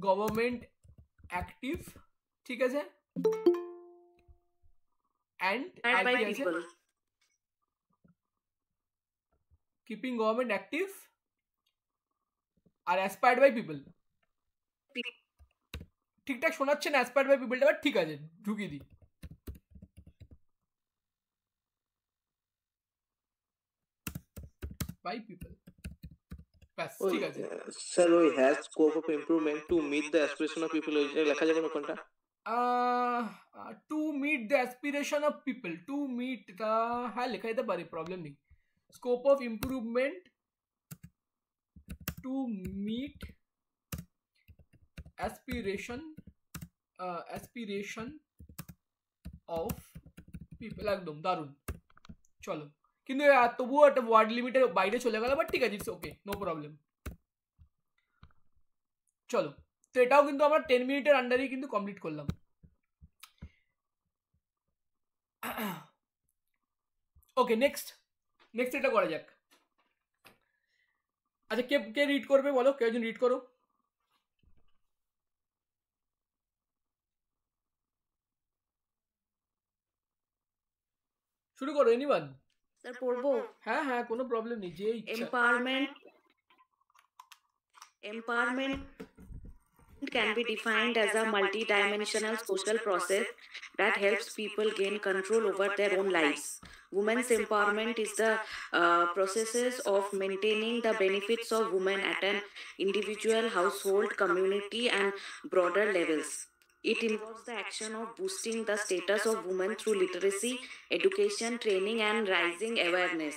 government active, ঠিক আছে, and Aspired by people. Keeping government active আর অ্যাসপায়ার্ড বাই পিপল। ঠিকঠাক শোনাচ্ছে না অ্যাসপায়ার্ড বাই পিপলটা, বাট ঠিক আছে, ঢুকিয়ে দিই। বাই পিপল, ব্যাস, ঠিক আছে। স্যার, ওই has scope of improvement to meet the aspiration of people, ওইটা লেখা যাবে না কোনটা? To meet the aspiration of people, to meet, হ্যাঁ লেখা যেতে পারে, প্রবলেম নেই। Scope of improvement to meet aspiration of people, একদম দারুণ। চলো, কিন্তু তবুও একটা ওয়ার্ড লিমিটের বাইরে চলে গেল, বাট ঠিক আছে, ইটস ওকে, নো প্রবলেম। চলো, তো এটাও কিন্তু আমরা 10 মিনিটের আন্ডারেই কিন্তু কমপ্লিট করলাম। ওকে, নেক্সট এটা করা যাক। আচ্ছা, কে রিড করবে বলো, কেউ একজন রিড করো। শুরু করো, এনিওয়ান। Sir, পড়বো? হ্যাঁ হ্যাঁ, কোনো প্রবলেম নেই, যে ইচ্ছা। Empowerment can be defined as a multi-dimensional social process that helps people gain control over their own lives. Women's empowerment is the processes of maintaining the benefits of women at an individual, household, community, and broader levels. It involves the action of boosting the status of women through literacy, education, training, and rising awareness.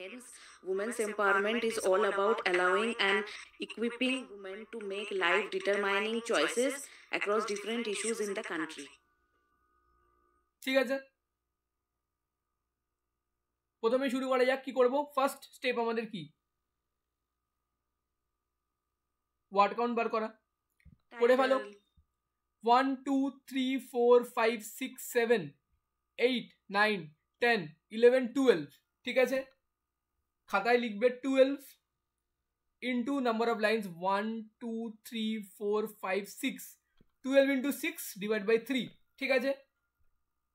Hence, women's empowerment is all about allowing and equipping women to make life-determining choices across different issues in the country. ঠিক আছে, প্রথমে শুরু করা যাক। কি করব? First step আমাদের কি? ওয়ার্ড কাউন্ট বার করা। করে ফেলো। 1 2 3 4 5 6 7 8 9 10 11 12, ঠিক আছে। খাতায় লিখবে 12 into number of lines 1 2 3 4 5 6, 12 into 6 divide by 3, ঠিক আছে?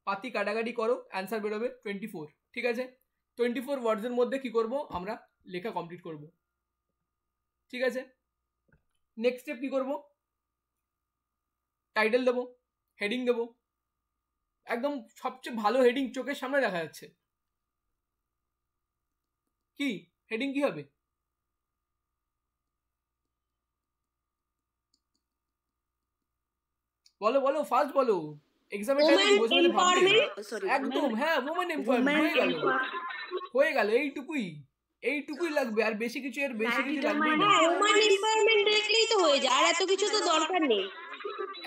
পাতি কাটাকাটি করো, অ্যান্সার বেরোবে 24, ঠিক আছে? 24 ওয়ার্ডসের মধ্যে কি করব আমরা লেখা কমপ্লিট করব, ঠিক আছে? নেক্সট স্টেপ কি করব, টাইটেল দেবো, হেডিং দেবো, একদম সবচেয়ে ভালো হেডিং চোখের সামনে দেখা যাচ্ছে। কি হেডিং কি হবে? বলো বলো, ফাস্ট বলো, এক্সামের টাইমে Women বসে বসে ভাববে। empowerment? Sorry, একদম, হ্যাঁ, ওমেন এমপাওয়ারমেন্ট হয়ে গেল, হয়ে গেল, এইটুকুই লাগবে, আর বেশি কিছু লাগবে না। হ্যাঁ, women empowerment দেখলেই তো হয়ে যায়, আর এত কিছু তো দরকার নেই।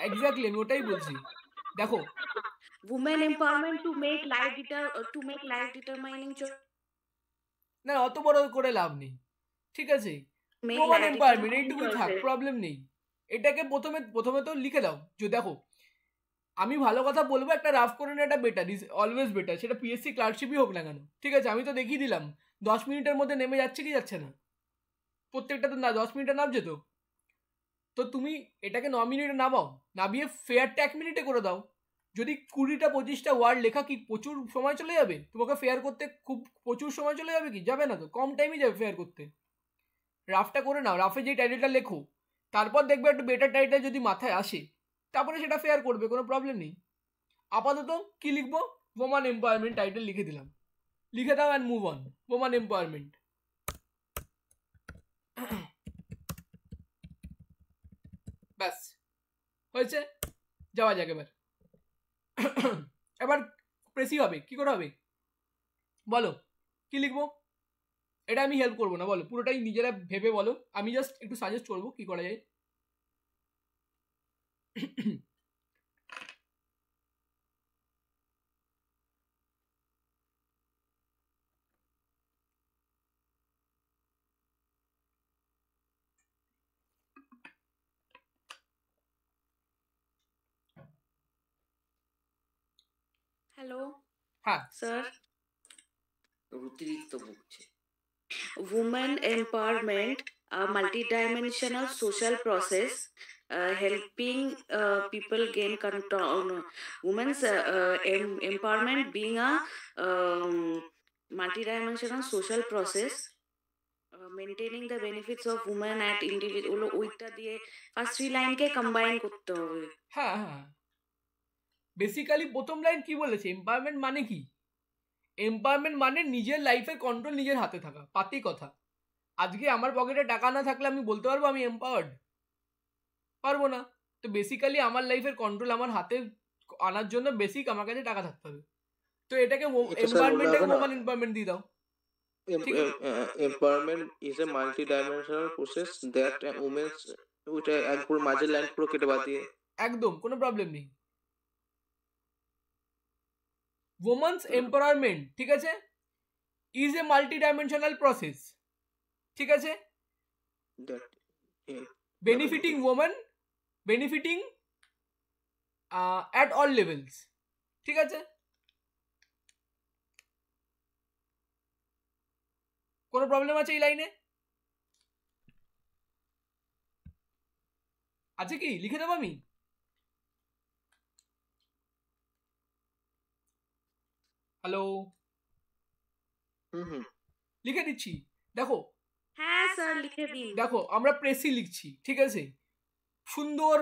এক্স্যাক্টলি, আমি ওটাই বলছি। দেখো, women empowerment to make life determining choice. না অত বড় করে লাভ নেই, ঠিক আছে? Make women life empowerment determining এইটুকুই থাক, choices. প্রবলেম নেই। এটাকে প্রথমে তো লিখে দাও, যে দেখো আমি ভালো কথা বলবো, একটা রাফ করে না, এটা বেটার, ইজ অলওয়েজ বেটার, সেটা পিএসসি ক্লার্কশিপই হোক না কেন, ঠিক আছে? আমি তো দেখিয়ে দিলাম 10 মিনিটের মধ্যে নেমে যাচ্ছে কি যাচ্ছে না, প্রত্যেকটা তো না 10 মিনিটে নামছে তো তুমি এটাকে 9 মিনিটে নামিয়ে ফেয়ারটা 1 মিনিটে করে দাও। যদি 20টা 25টা ওয়ার্ড লেখা কি প্রচুর সময় চলে যাবে? তোমাকে ফেয়ার করতে খুব প্রচুর সময় চলে যাবে কি? যাবে না তো, কম টাইমই যাবে ফেয়ার করতে। রাফটা করে নাও, রাফে যে টাইটেলটা লেখো, তারপর দেখবে একটু বেটার টাইটেল যদি মাথায় আসে, তারপরে সেটা ফেয়ার করবে, কোনো প্রবলেম নেই। আপাতত কি লিখবো, ওম্যান এম্পাওয়ারমেন্ট টাইটেল লিখে দিলাম, লিখে দাও and move on, woman empowerment. ব্যাস হয়েছে, যাওয়া যাক। এবার প্রেসি হবে, কি করে হবে বলো, কি লিখবো? এটা আমি হেল্প করবো না, বলো, পুরোটাই নিজেরা ভেবে বলো, আমি জাস্ট একটু সাজেস্ট করবো কি করা যায়। Hello, হ্যাঁ, sir. Women empowerment, a multidimensional social process helping people gain control. Women's empowerment being a multidimensional social process maintaining the benefits of women at individual. ওইটা দিয়ে ফার্স্ট 3 লাইনকে কম্বাইন করতে হবে। হ্যাঁ, হ্যাঁ, বেসিক্যালি প্রথম লাইন কি বলেছে, এম্পাওয়ারমেন্ট মানে কি? এম্পাওয়ারমেন্ট মানে নিজের লাইফের কন্ট্রোল নিজের হাতে থাকা, পাতি কথা। আজকে আমার পকেটে টাকা না থাকলে আমি বলতে পারবো আমি এম্পাওয়ার্ড? পারবো না। তো বেসিক্যালি আমার লাইফের কন্ট্রোল আমার হাতে আনার জন্য বেসিক আমার কাছে টাকা থাকতে হবে। তো এটাকে এম্পাওয়ারমেন্টটাকে ওম্যান এম্পাওয়ারমেন্ট দিয়ে দাও। Empowerment is a multi-dimensional process that women's ওইটা এক পুরো মাঝের লাইন পুরো কেটে বাদ দিয়ে একদম কোনো প্রবলেম নেই। women's empowerment, ঠিক আছে, is a multi-dimensional process, ঠিক আছে, that benefiting women, benefiting at all levels, ঠিক আছে? কোনো প্রবলেম আছে এই লাইনে? আছে কি? লিখে দেবো আমি? হ্যালো, লিখে দিচ্ছি, দেখো। হ্যাঁ স্যার, লিখে দিন। দেখো আমরা প্রেসি লিখছি, ঠিক আছে, সুন্দর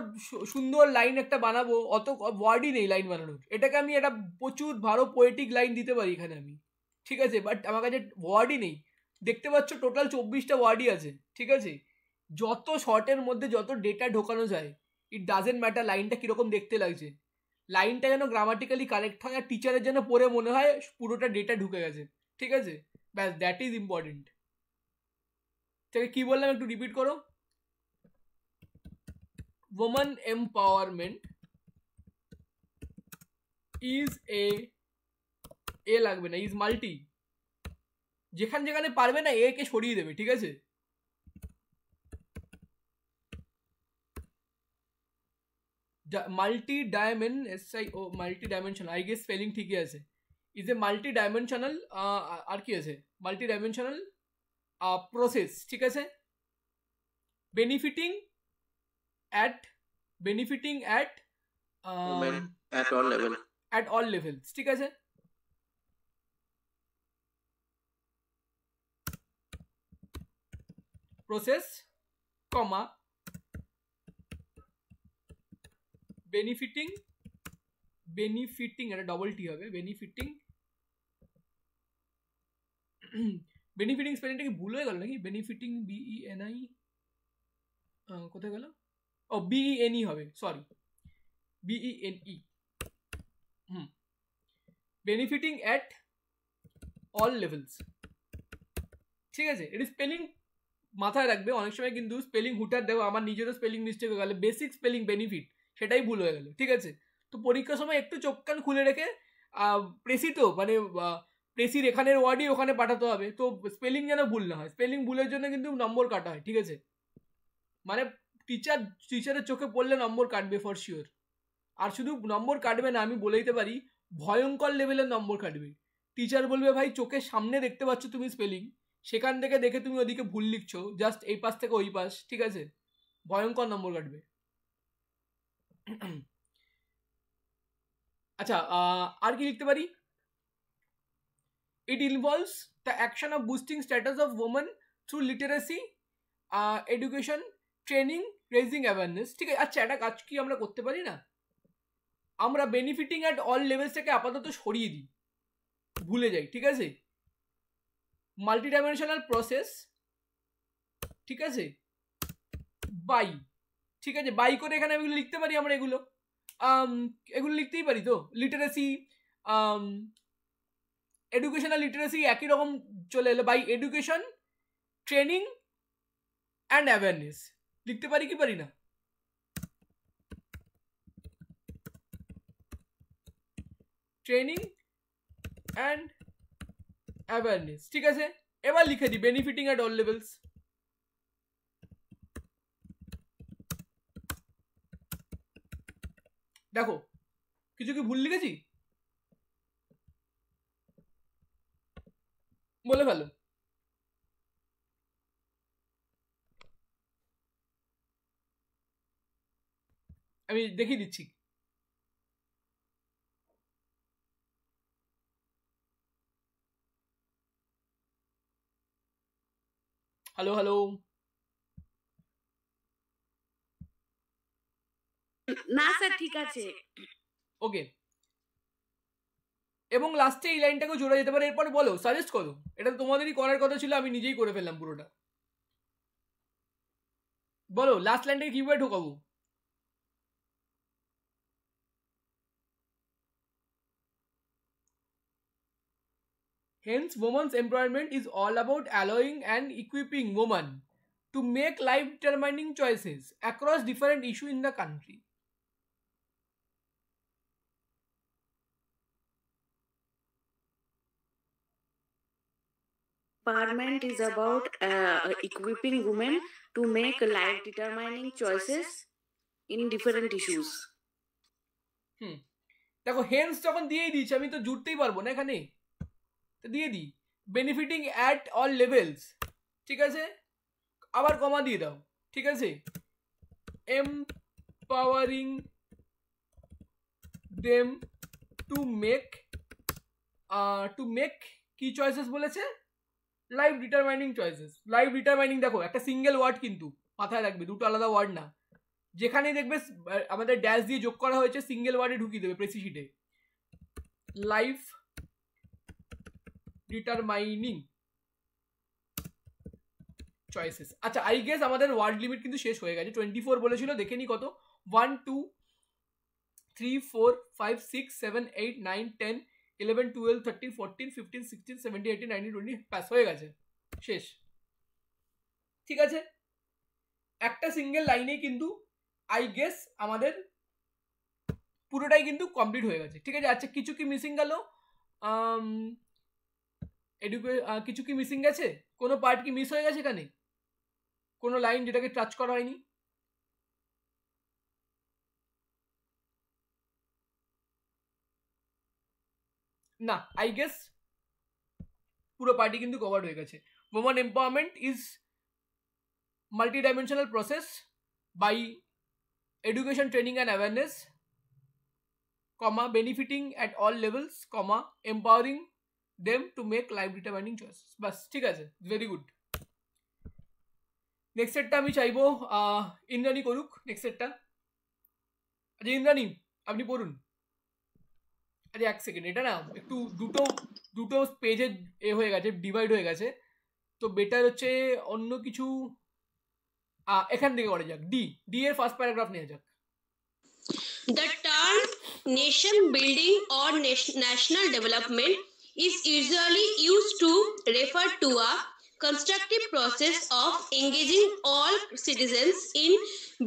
সুন্দর লাইন একটা বানাবো, অত ওয়ার্ডই নেই লাইন বানানোর। এটাকে আমি একটা প্রচুর ভালো পোয়েটিক লাইন দিতে পারি এখানে আমি, ঠিক আছে, বাট আমার কাছে ওয়ার্ডই নেই। দেখতে পাচ্ছ টোটাল 24টা ওয়ার্ডই আছে, ঠিক আছে। যত শর্টের মধ্যে যত ডেটা ঢোকানো যায়, ইট ডাজেন্ট ম্যাটার লাইনটা কীরকম দেখতে লাগছে, লাইনটা যেন গ্রামাটিক্যালি কারেক্ট হয়, আর টিচারের যেন পড়ে মনে হয় পুরোটা ডেটা ঢুকে গেছে, ঠিক আছে, ব্যাস, দ্যাট ইজ ইম্পর্টেন্ট। তাকে কি বললাম একটু রিপিট করো। woman empowerment is a লাগবে না, is multi, যেখানে পারবে না এ কে সরিয়ে দেবে, ঠিক আছে। Multi dimensional, I guess spelling ঠিকই আছে, ইজ এ মাল্টি ডাইমেনশনাল, আর কি আছে, মাল্টি ডাইমেনশনাল প্রসেস, ঠিক আছে, benefiting at benefiting at women at all level. Levels, ঠিক আছে। প্রসেস কমা বেনিফিটিং এটা ডবল টি হবে, বেনিফিটিং স্পেলিংটা কি ভুল হয়ে গেল নাকি? বেনিফিটিং BENI কোথায় গেল? ও BENE হবে, sorry BENE। Benefiting at all levels, ঠিক আছে। এটি স্পেলিং মাথায় রাখবে, অনেক সময় কিন্তু স্পেলিং হুটার দেবো, আমার নিজেরও স্পেলিং মিস্টেক হয়ে গেল, বেসিক স্পেলিং বেনিফিট সেটাই ভুল হয়ে গেল, ঠিক আছে। তো পরীক্ষার সময় একটু চোখ কান খুলে রেখে প্রেসি তো মানে প্রেসির এখানের ওয়ার্ডই ওখানে পাঠাতে হবে, তো স্পেলিং যেন ভুল না হয়। স্পেলিং ভুলের জন্য কিন্তু নম্বর কাটা হয়, ঠিক আছে। মানে টিচারের চোখে পড়লে নম্বর কাটবে ফর শিওর। আর শুধু নম্বর কাটবে না, আমি বলে দিতে পারি ভয়ঙ্কর লেভেলের নম্বর কাটবে। টিচার বলবে ভাই চোখের সামনে দেখতে পাচ্ছ তুমি স্পেলিং, সেখান থেকে দেখে তুমি ওদিকে ভুল লিখছো, জাস্ট এই পাশ থেকে ওই পাশ, ঠিক আছে, ভয়ঙ্কর নম্বর কাটবে। আচ্ছা, আর কি লিখতে পারি? ইট involves the action of boosting status of women through literacy, education, training, raising awareness, ঠিক আছে। আচ্ছা, একটা কাজ কি আমরা করতে পারি না, আমরা বেনিফিটিং অ্যাট অল লেভেলসটাকে আপাতত সরিয়ে দিই, ভুলে যাই, ঠিক আছে। মাল্টি ডাইমেনশনাল প্রসেস, ঠিক আছে, বাই, ঠিক আছে, বাই করে এখানে এগুলো লিখতে পারি আমরা, এগুলো লিখতেই পারি তো। লিটারেসি, এডুকেশনাল লিটারেসি একই রকম চলে এলো, by education, training and awareness লিখতে পারি কি পারি না? ট্রেনিং অ্যান্ড অ্যাওয়ারনেস, ঠিক আছে। এবার লিখে দিই বেনিফিটিং অ্যাট অল লেভেলস। দেখো কিছু কি ভুল লিখেছি? বলে ফেলো। আমি দেখিয়ে দিচ্ছি। হ্যালো হ্যালো, না স্যার ঠিক আছে। ওকে। এবং লাস্টে এই লাইনটাকে জোড়া যেতে পারে, এরপর বলো, সাজেস্ট করো। এটা তোমাদেরই করার কথা ছিল, আমি নিজেই করে ফেললাম পুরোটা। বলো লাস্ট লাইনটাকে কিভাবে ঢোকাবো? Hence, women's empowerment is all about allowing and equipping women to make life-determining choices across different issues in the country. Empowerment is about equipping women to make life-determining choices in different issues. দেখো Haynes যখন দিয়েই দিচ্ছি, আমি তো জুড়তেই পারবো না এখানে, দিয়ে দিই বেনিফিটিং অ্যাট অল লেভেলস, ঠিক আছে, আবার কমা দিয়ে দাও, ঠিক আছে, এমপাওয়ারিং দেম টু মেক কি চয়েসেস বলেছে? Life determining choices. Life determining দেখো একটা সিঙ্গেল ওয়ার্ড, কিন্তু মাথায় রাখবে দুটো আলাদা ওয়ার্ড না। যেখানেই দেখবে আমাদের ড্যাশ দিয়ে যোগ করা হয়েছে, সিঙ্গেল ওয়ার্ডে ঢুকিয়ে দেবে প্রেসিশিটে, লাইফ ডিটারমাইনিং চয়েসেস। আচ্ছা, আই গেস আমাদের ওয়ার্ড লিমিট কিন্তু শেষ হয়ে গেছে। 24 বলেছিল, দেখে নি কত, 1 2 3 4 5 6 7 8 9 10 11 12 13 14 15 16 17 18 19 20 পাস হয়ে গেছে, শেষ, ঠিক আছে। একটা সিঙ্গেল লাইনে কিন্তু আই গেস আমাদের পুরোটাই কিন্তু কমপ্লিট হয়ে গেছে, ঠিক আছে। আচ্ছা, কিছু কি মিসিং গেল? কিছু কি মিসিং গেছে? কোনো পার্ট কি মিস হয়ে গেছে এখানে? কোনো লাইন যেটাকে টাচ করা হয়নি? না, আই গেস পুরো পার্টি কিন্তু কভার হয়ে গেছে। women empowerment is multi-dimensional process by education, training and awareness, comma, benefiting at all levels, comma, empowering them to make life determining choices. বাস ঠিক আছে, ভেরি গুড। নেক্সট সেটটা আমি চাইবো ইন্দ্রাণী করুক নেক্সট সেটটা। আচ্ছা ইন্দ্রাণী আপনি পড়ুন। আরে এক সেকেন্ড, এটা না একটু দুটো পেজে হয়ে গেছে, ডিভাইড হয়ে গেছে, তো বেটার হচ্ছে অন্য কিছু এখান থেকে করা যাক। ডি এর ফার্স্ট প্যারাগ্রাফ নেওয়া যাক। The term nation building or national development is usually used to refer to a constructive process of engaging all citizens in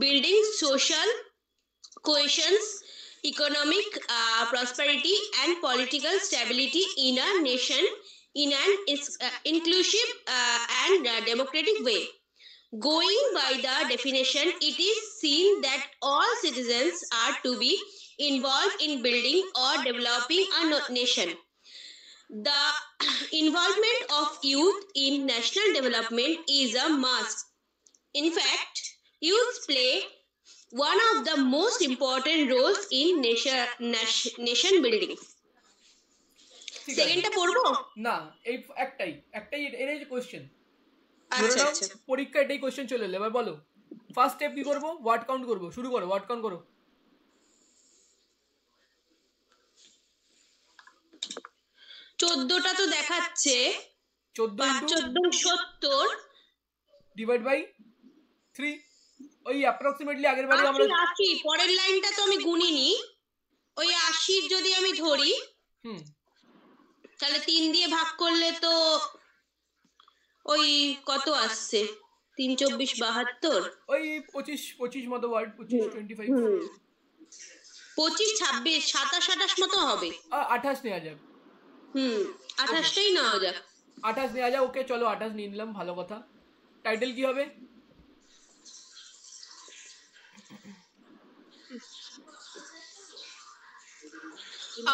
building social cohesion, economic prosperity and political stability in a nation in an inclusive and democratic way. Going by the definition, it is seen that all citizens are to be involved in building or developing a nation. The involvement of youth in national development is a must. In fact, youth play one of the most important roles in nation building. সেকেন্ডটা পড়বো না, এই একটাই এটাই question. আচ্ছা আচ্ছা, পরীক্ষা এটাই question চলে এলো। এবার বলো ফার্স্ট স্টেপ কি করবো? ওয়ার্ড কাউন্ট করবো। শুরু করো, ওয়ার্ড কাউন্ট করো। 14টা তো দেখাচ্ছে, 14 70 ডিভাইড বাই 3, ওই অ্যাপ্রক্সিমেটলি আগের বারে আমরা 80। পরের লাইনটা তো আমি গুনিনি, ওই 80 যদি আমি ধরি তাহলে 3 দিয়ে ভাগ করলে তো ওই কত আসছে? 3 24 72, ওই 25 মতো ওয়ার্ড, 25 25 25 26 27 28 মতো হবে। 28 নেওয়া যাক। 28টাই নেওয়া যাক। 28 নেওয়া যাক, ওকে চলো 28 নিয়ে নিলাম, ভালো কথা। টাইটেল কি হবে?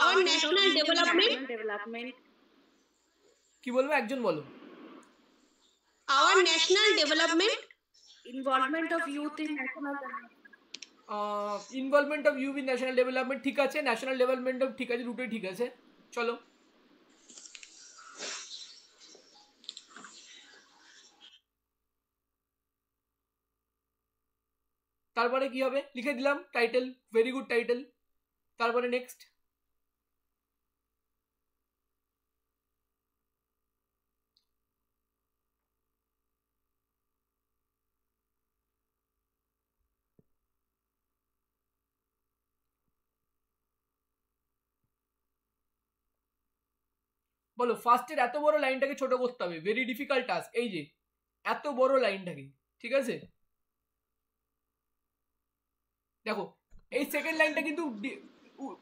Our national development. কি বলবো, একজন বলো। Our national development, Involvement of youth in national involvement of you in national development ঠিক আছে, ন্যাশনাল ডেভেলপমেন্ট অফ ঠিক আছে, দুটোই ঠিক আছে, চলো। তারপরে কি হবে লিখে দিলাম, টাইটেল, ভেরি গুড টাইটেল। তারপরে নেক্সট বলো। ফার্স্টের এত বড় লাইনটাকে ছোট করতে হবে, ভেরি ডিফিকাল্ট টাস্ক। এই যে এত বড় লাইনটাকে, ঠিক আছে দেখো, এই সেকেন্ড লাইনটা কিন্তু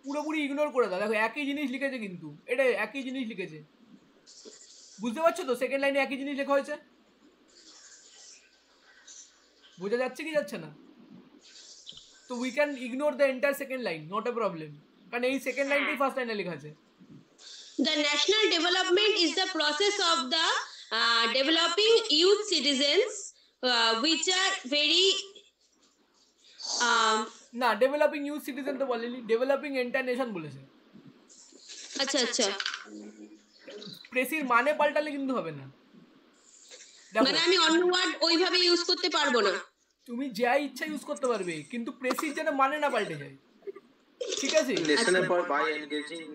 পুরোপুরি ইগনোর করে দাও। দেখো একই জিনিস লিখেছে, কিন্তু এটা একই জিনিস লিখেছে, বুঝতে পারছো তো? সেকেন্ড লাইনে একই জিনিস লেখা হয়েছে, বোঝা যাচ্ছে কি যাচ্ছে না? তো we can ignore the entire second line, not a problem, কারণ এই সেকেন্ড লাইনটাই ফার্স্ট লাইনে লেখা আছে। the national development is the process of the developing youth citizens which are very না, ডেভেলপিং ইউথ সিটিজেন তো বলেনি, ডেভেলপিং এন্টায়ার নেশন বলেছে। আচ্ছা আচ্ছা, প্রেসির মানে পাল্টালে কিন্তু হবে না। মানে আমি অন্য ওয়ার্ড ওইভাবে ইউজ করতে পারবো না। তুমি যা ইচ্ছা ইউজ করতে পারবে, কিন্তু প্রেসির যেন মানে না পাল্টে যায়, ঠিক আছে? নেশনের পর by engaging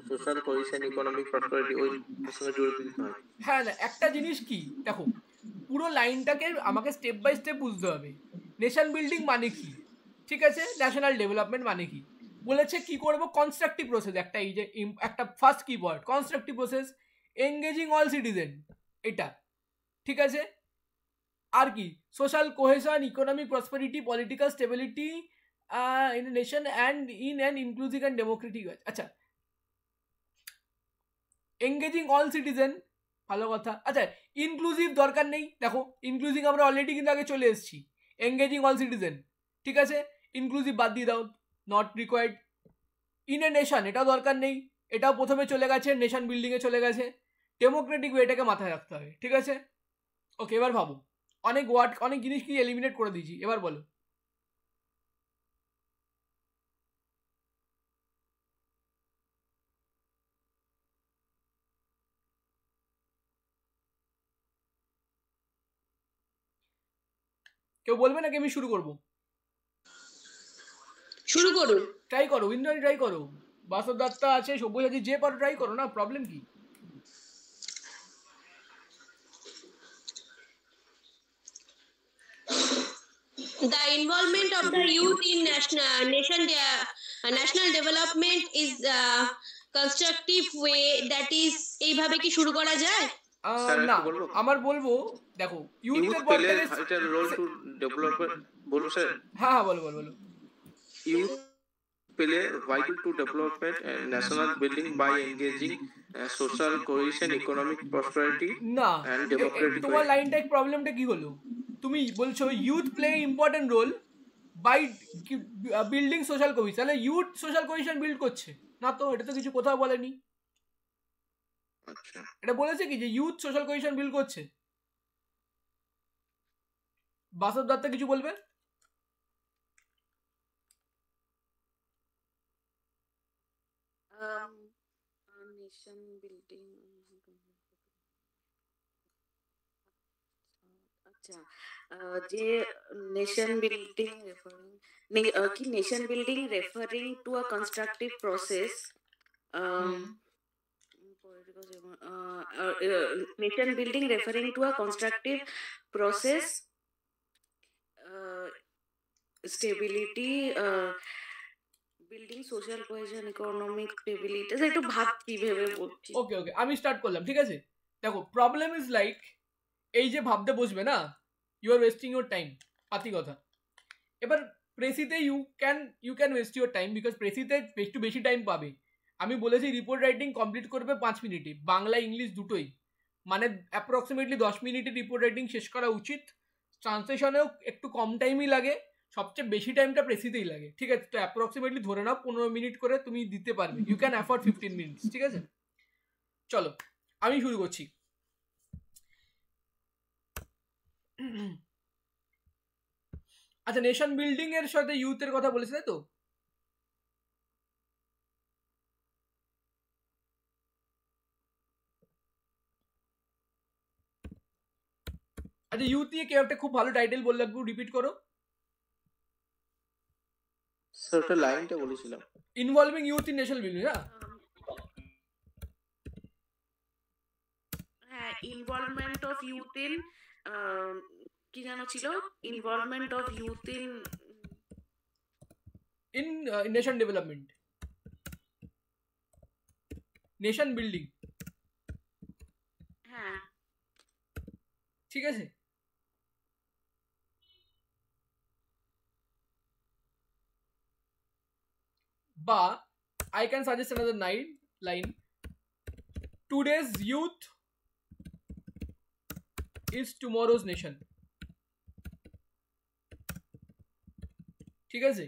social cohesion, economic prosperity, ওই সঙ্গে জুড়ে দিতে হয়। হ্যাঁ না, একটা জিনিস কি দেখো, পুরো লাইনটাকে আমাকে স্টেপ বাই স্টেপ বুঝতে হবে। নেশন বিল্ডিং মানে কি, ঠিক আছে, ন্যাশনাল ডেভেলপমেন্ট মানে কি, বলেছে কি করব, কনস্ট্রাকটিভ প্রসেস, একটা এই যে একটা first keyword constructive process, engaging all citizen, এটা ঠিক আছে। আর কি, social cohesion, economic prosperity, political stability in nation and in an inclusive and Democratic. আচ্ছা, এঙ্গেজিং অল সিটিজেন, ভালো কথা। আচ্ছা, ইনক্লুসিভ দরকার নেই, দেখো ইনক্লুসিভ আমরা অলরেডি কিন্তু আগে চলে এসেছি। এঙ্গেজিং অল সিটিজেন ঠিক আছে, ইনক্লুসিভ বাদ দিয়ে দাও, not required. In a nation এটাও দরকার নেই, এটাও প্রথমে চলে গেছে, নেশন বিল্ডিংয়ে চলে গেছে। ডেমোক্রেটিক ওয়েটাকে মাথায় রাখতে হবে, ঠিক আছে। ওকে, এবার ভাবো, অনেক ওয়ার্ড অনেক জিনিস কি এলিমিনেট করে দিয়েছি, এবার বলো। কেউ বলবে নাকি আমি শুরু করব? শুরু করুন। ট্রাই করো, ইন্দ্রাণী ট্রাই করো, বাসব দত্তা আছে, সব্যসাচী, যে পারো ট্রাই করো না, প্রবলেম কি? The involvement of the youth in national development is a constructive way, that is এইভাবে কি শুরু করা যায়? স্যার না, একটু বলবো? আমার বলবো, দেখো ইউথ ইউথের প্লে পর থেকে ভাইটাল রোল টু ডেভেলপমেন্ট, বলবো স্যার? হ্যাঁ বলো বলো বলো। Youth play vital to development and national building by engaging social cohesion, economic prosperity না, and democratic তোমার way. লাইনটা প্রবলেমটা কি হলো? তুমি বলছো youth play important role by building social cohesion, তাহলে ইউথ সোশ্যাল কোহেশন বিল্ড করছে না তো? এটা তো কিছু কোথাও বলেনি। আচ্ছা, এটা বলেছে কি যে ইউথ সোশ্যাল কোহেশন বিল্ড করছে? বাসব দত্তা কিছু বলবে? Nation building. আচ্ছা, যে nation building referring to a constructive process, nation building referring to a constructive process, stability, building social cohesion, economic stability. একটু ভাবছি, ভেবে বলছি। ওকে ওকে, আমি স্টার্ট করলাম, ঠিক আছে? দেখো, প্রবলেম ইজ লাইক, এই যে ভাবতে বসবে না, you are wasting your time, পাতি কথা। এবার প্রেসিতে you can waste your time, because প্রেসিতে একটু বেশি টাইম পাবে। আমি বলেছি রিপোর্ট রাইটিং কমপ্লিট করবে 5 মিনিটে, বাংলা ইংলিশ দুটোই, মানে অ্যাপ্রক্সিমেটলি 10 মিনিটে রিপোর্ট রাইটিং শেষ করা উচিত। ট্রান্সলেশনেও একটু কম টাইমই লাগে, সবচেয়ে বেশি টাইমটা প্রেসিতেই লাগে, ঠিক আছে? তো অ্যাপ্রক্সিমেটলি ধরে নাও 15 মিনিট করে তুমি দিতে পারবে, ইউ ক্যান অ্যাফোর্ড 15 মিনিটস, ঠিক আছে? চলো আমি শুরু করছি। আচ্ছা, নেশন বিল্ডিং এর সাথে ইউথের কথা বলেছে, তাই তো? আচ্ছা, ইউথ নিয়ে কেউ একটা খুব ভালো টাইটেল বললে, একটু রিপিট করো। স্যার ওটা লাইনটা বলেছিলাম, involving youth in nation building. হ্যাঁ, ইনভলভমেন্ট অফ ইউথ ইন, কি যেন ছিল, involvement of youth in nation development, nation building, হ্যাঁ ঠিক আছে? বা I can suggest another line. Today's youth is tomorrow's nation, ঠিক আছে?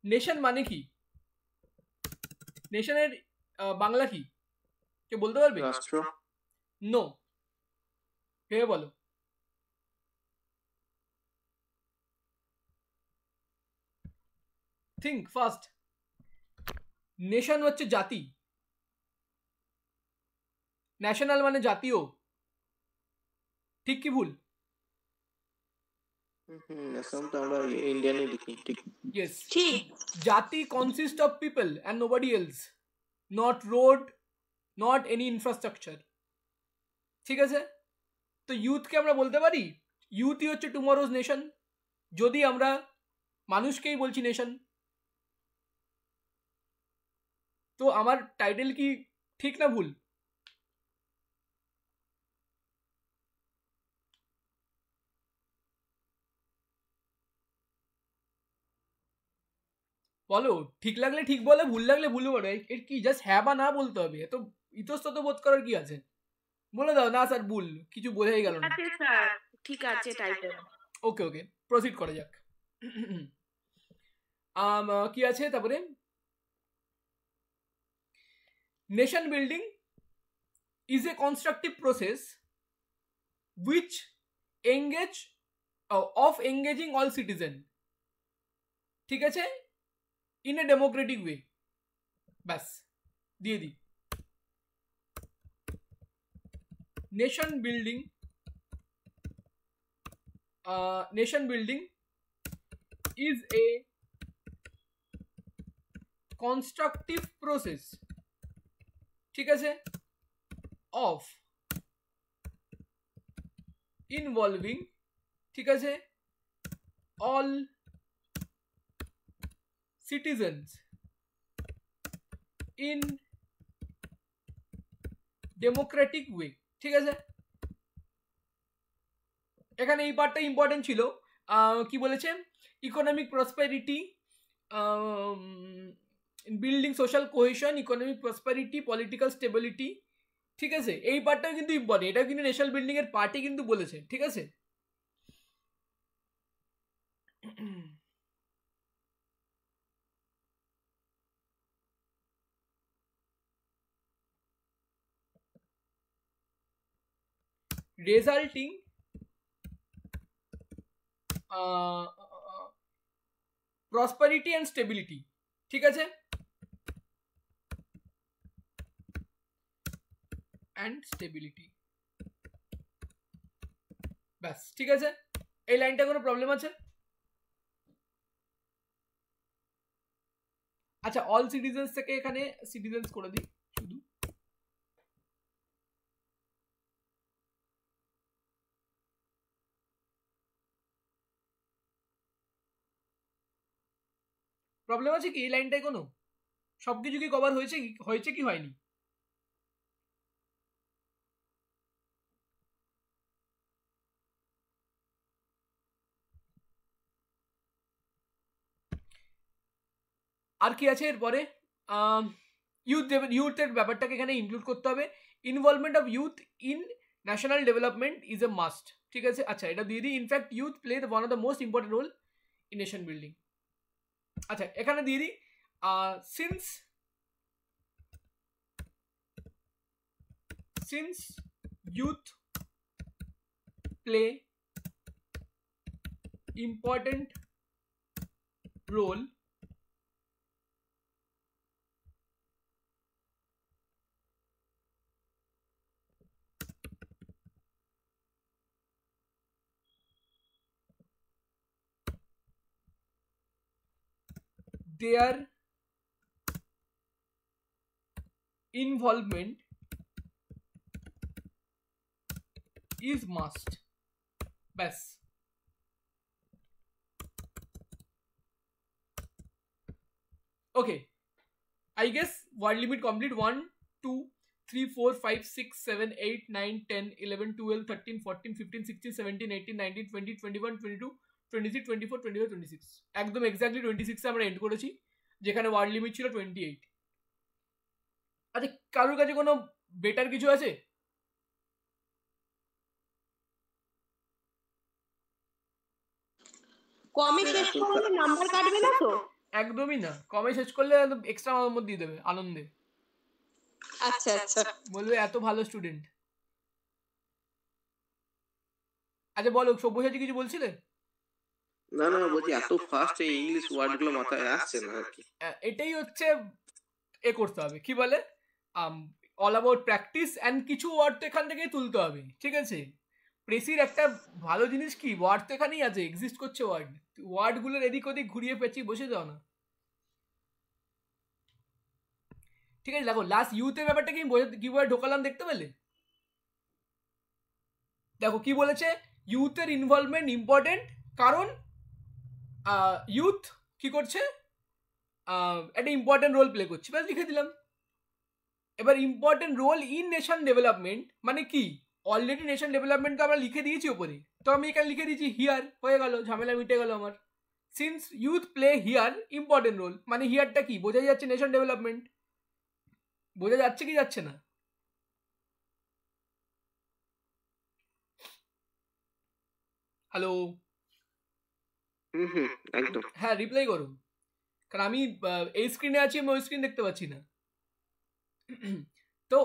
নেশন মানে কি? নেশনের বাংলা কি কে বলতে পারবে? রাষ্ট্র। নো, ভেবে বলো। Think first. নেশন হচ্ছে জাতি, ন্যাশনাল মানে জাতীয়, ঠিক কি ভুল? ন্যাশনাল তো আমরা ইন্ডিয়ানে লিখি, ঠিক? ইয়েস, ঠিক। জাতি consist of people and nobody else, not road, not any infrastructure, ঠিক আছে? তো ইউথকে আমরা বলতে পারি ইউথই হচ্ছে টুমরোজ নেশন, যদি আমরা মানুষকেই বলছি নেশন। তো আমার টাইটেল কি ঠিক না ভুল? বলো, ঠিক লাগলে ঠিক বলে, ভুল লাগলে ভুল বলো। এর কি জাস্ট হ্যাঁ বা না বলতে হবে? এত ইতস্তত বোধ করার কি আছে? বলে দাও না স্যার ভুল, কিছু বোঝাই গেল না। স্যার ঠিক আছে টাইটেল। ওকে ওকে, প্রসিড করা যাক। কি আছে তারপরে? Nation building is a constructive process which engaging all citizen, ঠিক আছে, in a democratic way। ব্যাস দিয়ে দিই। nation building is a constructive process, ঠিক আছে, of involving, ঠিক আছে, all citizens in democratic way, ঠিক আছে। এখানে এই পার্টটা ইম্পর্টেন্ট ছিল। কি বলেছে, economic prosperity, building social cohesion, economic prosperity, political stability, ঠিক আছে, এই পার্টটাও কিন্তু ইম্পর্টেন্ট, এটা কিন্তু ন্যাশনাল বিল্ডিং এর পার্টই কিন্তু বলেছে, ঠিক আছে। resulting prosperity and stability, ঠিক আছে, and stability, ব্যাস, ঠিক আছে। এই লাইনটা কোনো প্রবলেম আছে? আচ্ছা, অল সিটিজেন্স থেকে এখানে সিটিজেন্স করে দিই শুধু। প্রবলেম আছে কি এই লাইনটায় কোনো? সবকিছু কি কভার হয়েছে কি হয়নি? আর কি আছে এরপরে? ইউথের ব্যাপারটাকে এখানে ইনক্লুড করতে হবে। Involvement of youth in national development is a must, ঠিক আছে। আচ্ছা, এটা দিয়ে দিই, in fact youth play one of the most important role in nation building. আচ্ছা, এখানে দিয়ে দিই, since youth play important role their involvement is must, bas। Okay, I guess word limit complete। 1 2 3 4 5 6 7 8 9 10 11 12 13 14 15 16 17 18 19 20 21 22 23 24 25 26 একদম এক্স্যাক্টলি 26 এ আমরা এন্ড করেছি, যেখানে ওয়ার্ড লিমিট ছিল 28। আচ্ছা, কারোর কাছে কোনো বেটার কিছু আছে? কমে শেষ করলে নাম্বার কাটবে না তো? একদমই না, কমে শেষ করলে এক্সট্রা নম্বর দিয়ে দেবে আনন্দে। আচ্ছা আচ্ছা, বলবে এত ভালো স্টুডেন্ট। আচ্ছা বলো, সব্যসাচী কিছু বলছিলে? না না, বলছি এত ফাস্ট এই ইংলিশ ওয়ার্ডগুলো মাথায় আসছে না আর কি। এটাই হচ্ছে এ করতে হবে, কি বলে, অল অ্যাবাউট প্র্যাকটিস অ্যান্ড কিছু ওয়ার্ড তো এখান থেকেই তুলতে হবে, ঠিক আছে। প্রেসির একটা ভালো জিনিস কি, ওয়ার্ড তো এখানেই আছে, এক্সিস্ট করছে ওয়ার্ডগুলোর এদিক ওদিক ঘুরিয়ে পেঁচিয়ে বসে যাও না, ঠিক আছে। দেখো লাস্ট ইউথের ব্যাপারটা কিভাবে ঢোকালাম দেখতে পেলে? দেখো কি বলেছে, ইউথের ইনভলভমেন্ট ইম্পর্টেন্ট, কারণ ইউথ কি করছে, একটা ইম্পর্টেন্ট রোল প্লে করছে, ব্যাস লিখে দিলাম। এবার important role in nation development মানে কি, অলরেডি নেশন ডেভেলপমেন্ট তো আমরা লিখে দিয়েছি ওপরে, তো আমি এখানে লিখে দিয়েছি হিয়ার, হয়ে গেল, ঝামেলা মিটে গেল আমার। Since youth play here important role, মানে হিয়ারটা কি বোঝা যাচ্ছে, নেশন ডেভেলপমেন্ট। বোঝা যাচ্ছে কি যাচ্ছে না? হ্যালো, একদম, হ্যাঁ রিপ্লাই করো, কারণ আমি এই স্ক্রিনে আছি, আমি ওই স্ক্রিন দেখতে পাচ্ছি না। তো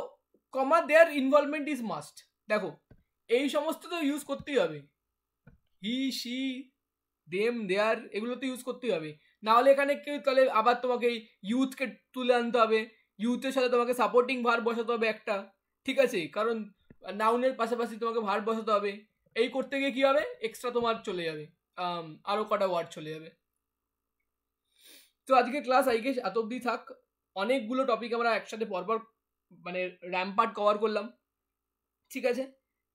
কমা দেয়ার ইনভলভমেন্ট ইজ মাস্ট, দেখো এই সমস্ত তো ইউজ করতেই হবে, হি সি দেম দেয়ার এগুলো তো ইউজ করতেই হবে, না হলে এখানে কেউ তাহলে আবার তোমাকে ইউথকে তুলে আনতে হবে, ইউথের সাথে তোমাকে সাপোর্টিং ভার বসাতে হবে একটা, ঠিক আছে। কারণ নাউনের পাশাপাশি তোমাকে ভার্ব বসাতে হবে। এই করতে গিয়ে কী হবে, এক্সট্রা তোমার চলে যাবে, আরও কটা ওয়ার্ড চলে যাবে। তো আজকে ক্লাস আই গেস এত অবধি থাক। অনেকগুলো টপিক আমরা একসাথে পরপর মানে র্যাম্পার্ট কভার করলাম, ঠিক আছে।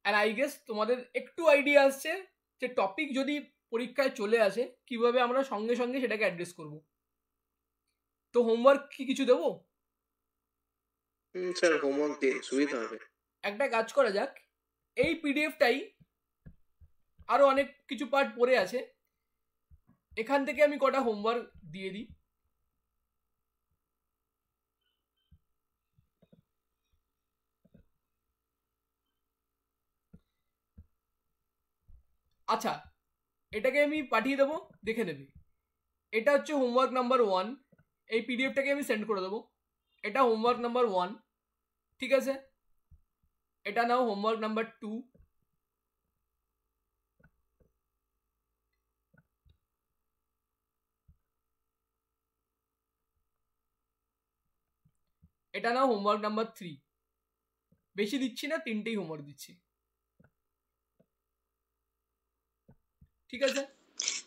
অ্যান্ড আই গেস তোমাদের একটু আইডিয়া আসছে যে টপিক যদি পরীক্ষায় চলে আসে কিভাবে আমরা সঙ্গে সঙ্গে সেটাকে অ্যাড্রেস করব। তো হোমওয়ার্ক কি কিছু দেবো? স্যার হোমওয়ার্ক দিন, সুবিধা হবে। একটা কাজ করা যাক, এই পিডিএফটাই আরও অনেক কিছু পার্ট পড়ে আছে, এখান থেকে আমি কটা হোমওয়ার্ক দিয়ে দিই। আচ্ছা, এটাকে আমি পাঠিয়ে দেবো, দেখে নেবে। এটা হচ্ছে হোমওয়ার্ক নাম্বার 1, এই পিডিএফটাকে আমি সেন্ড করে দেবো। এটা হোমওয়ার্ক নাম্বার 1, ঠিক আছে। এটা নাও হোমওয়ার্ক নাম্বার 2, এটা নাও হোমওয়ার্ক নাম্বার 3। বেশি দিচ্ছি না, 3টেই হোমওয়ার্ক দিচ্ছি, ঠিক আছে।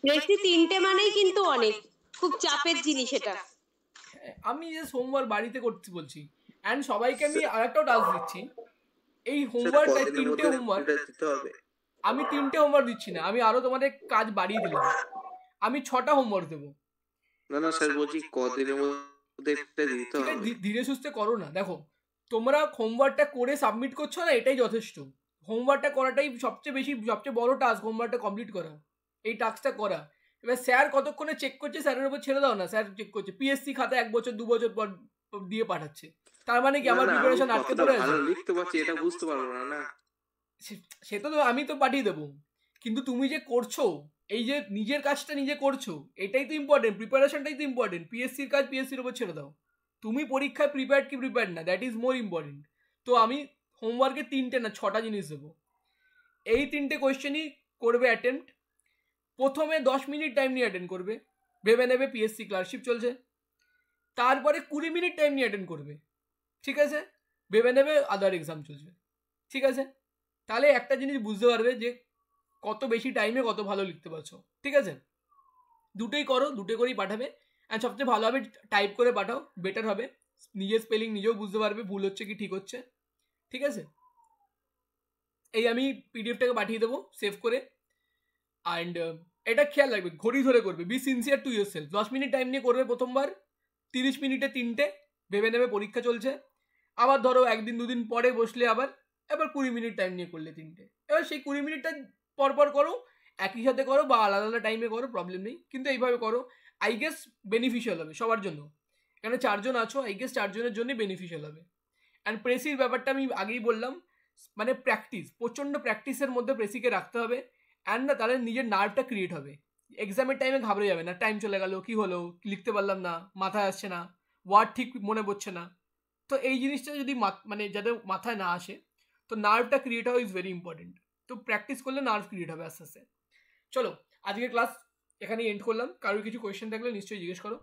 বেশি 3টে মানেই কিন্তু অনেক, খুব চাপের জিনিস এটা। আমি যে সোমবার বাড়িতে করতে বলছি, অ্যান্ড সবাইকে আমি আরেকটাও টাস্ক দিচ্ছি। এই হোমওয়ার্কটা 3টে হোমওয়ার্ক, আমি 3টে হোমওয়ার্ক দিচ্ছি না, আমি আরো তোমাদের কাজ বাড়িয়ে দিলাম, আমি 6টা হোমওয়ার্ক দেবো। না স্যার বলছি কদিনের মধ্যে দিতে হবে। ধীরে সুস্থে করো না। দেখো তোমরা হোমওয়ার্কটা করে সাবমিট করছো না, এটাই যথেষ্ট। হোমওয়ার্কটা করাটাই সবচেয়ে বড় টাস্ক, হোমওয়ার্কটা কমপ্লিট করা, এই টাস্কটা করা। এবার স্যার কতক্ষণে চেক করছে, স্যারের উপর ছেড়ে দাও না, স্যার চেক করছে। পিএসসি খাতা 1 বছর 2 বছর পর দিয়ে পাঠাচ্ছে, তার মানে কি আমার প্রিপারেশন আটকে পড়ে আছে? লিখতে পারছি, এটা বুঝতে পারবো না। সে তো আমি তো পাঠিয়ে দেবো, কিন্তু তুমি যে করছো, এই যে নিজের কাজটা নিজে করছো, এটাই তো ইম্পর্টেন্ট, প্রিপারেশনটাই তো ইম্পর্টেন্ট। পিএসসির কাজ পিএসসির উপর ছেড়ে দাও, তুমি পরীক্ষায় প্রিপেয়ার্ড কি প্রিপেয়ার্ড না, দ্যাট ইজ মোর ইম্পর্টেন্ট। তো আমি হোমওয়ার্কে 3টে না 6টা জিনিস দেবো। এই 3টে কোয়েশ্চেনই করবে অ্যাটেম্প্ট। প্রথমে 10 মিনিট টাইম নিয়ে অ্যাটেন্ড করবে, ভেবে নেবে পিএসসি ক্লার্কশিপ চলছে। তারপরে 20 মিনিট টাইম নিয়ে অ্যাটেন্ড করবে, ঠিক আছে, ভেবে নেবে আদার এক্সাম চলছে, ঠিক আছে। তাহলে একটা জিনিস বুঝতে পারবে যে কত বেশি টাইমে কত ভালো লিখতে পারছো, ঠিক আছে। দুটোই করো, দুটো করেই পাঠাবে। অ্যান্ড সবচেয়ে ভালো হবে টাইপ করে পাঠাও, বেটার হবে, নিজের স্পেলিং নিজেও বুঝতে পারবে ভুল হচ্ছে কি ঠিক হচ্ছে, ঠিক আছে। এই আমি পিডিএফটাকে পাঠিয়ে দেবো সেভ করে। অ্যান্ড এটা খেয়াল রাখবে, ঘড়ি ধরে করবে, be sincere to your self. 10 minute time নিয়ে করবে প্রথমবার, 30 মিনিটে 3টে, ভেবে নেবে পরীক্ষা চলছে। আবার ধরো 1 দিন 2 দিন পরে বসলে আবার 20 মিনিট টাইম নিয়ে করলে 3টে। এবার সেই 20 মিনিটটা পরপর করো, একই সাথে করো বা আলাদা আলাদা টাইমে করো, প্রবলেম নেই, কিন্তু এইভাবে করো। আই গেস বেনিফিশিয়াল হবে সবার জন্য, এখানে 4 জন আছো, আই গেস 4 জনের জন্যই বেনিফিশিয়াল হবে। অ্যান্ড প্রেসির ব্যাপারটা আমি আগেই বললাম, মানে প্র্যাকটিস, প্রচণ্ড প্র্যাকটিসের মধ্যে প্রেসিকে রাখতে হবে। অ্যান্ড না তাহলে নিজের নার্ভটা ক্রিয়েট হবে, এক্সামের টাইমে ঘাবড়ে যাবে না, টাইম চলে গেল, কি হলো, লিখতে পারলাম না, মাথায় আসছে না, ওয়ার্ড ঠিক মনে পড়ছে না। তো এই জিনিসটা যদি মানে যাদের মাথায় না আসে, তো নার্ভটা ক্রিয়েট হওয়া ইজ ভেরি ইম্পর্টেন্ট। তো প্র্যাকটিস করলে নার্ভ ক্রিয়েট হবে আস্তে আস্তে। চলো আজকের ক্লাস এখানেই এন্ড করলাম। কারোর কিছু কোয়েশ্চেন থাকলে নিশ্চয়ই জিজ্ঞেস করো।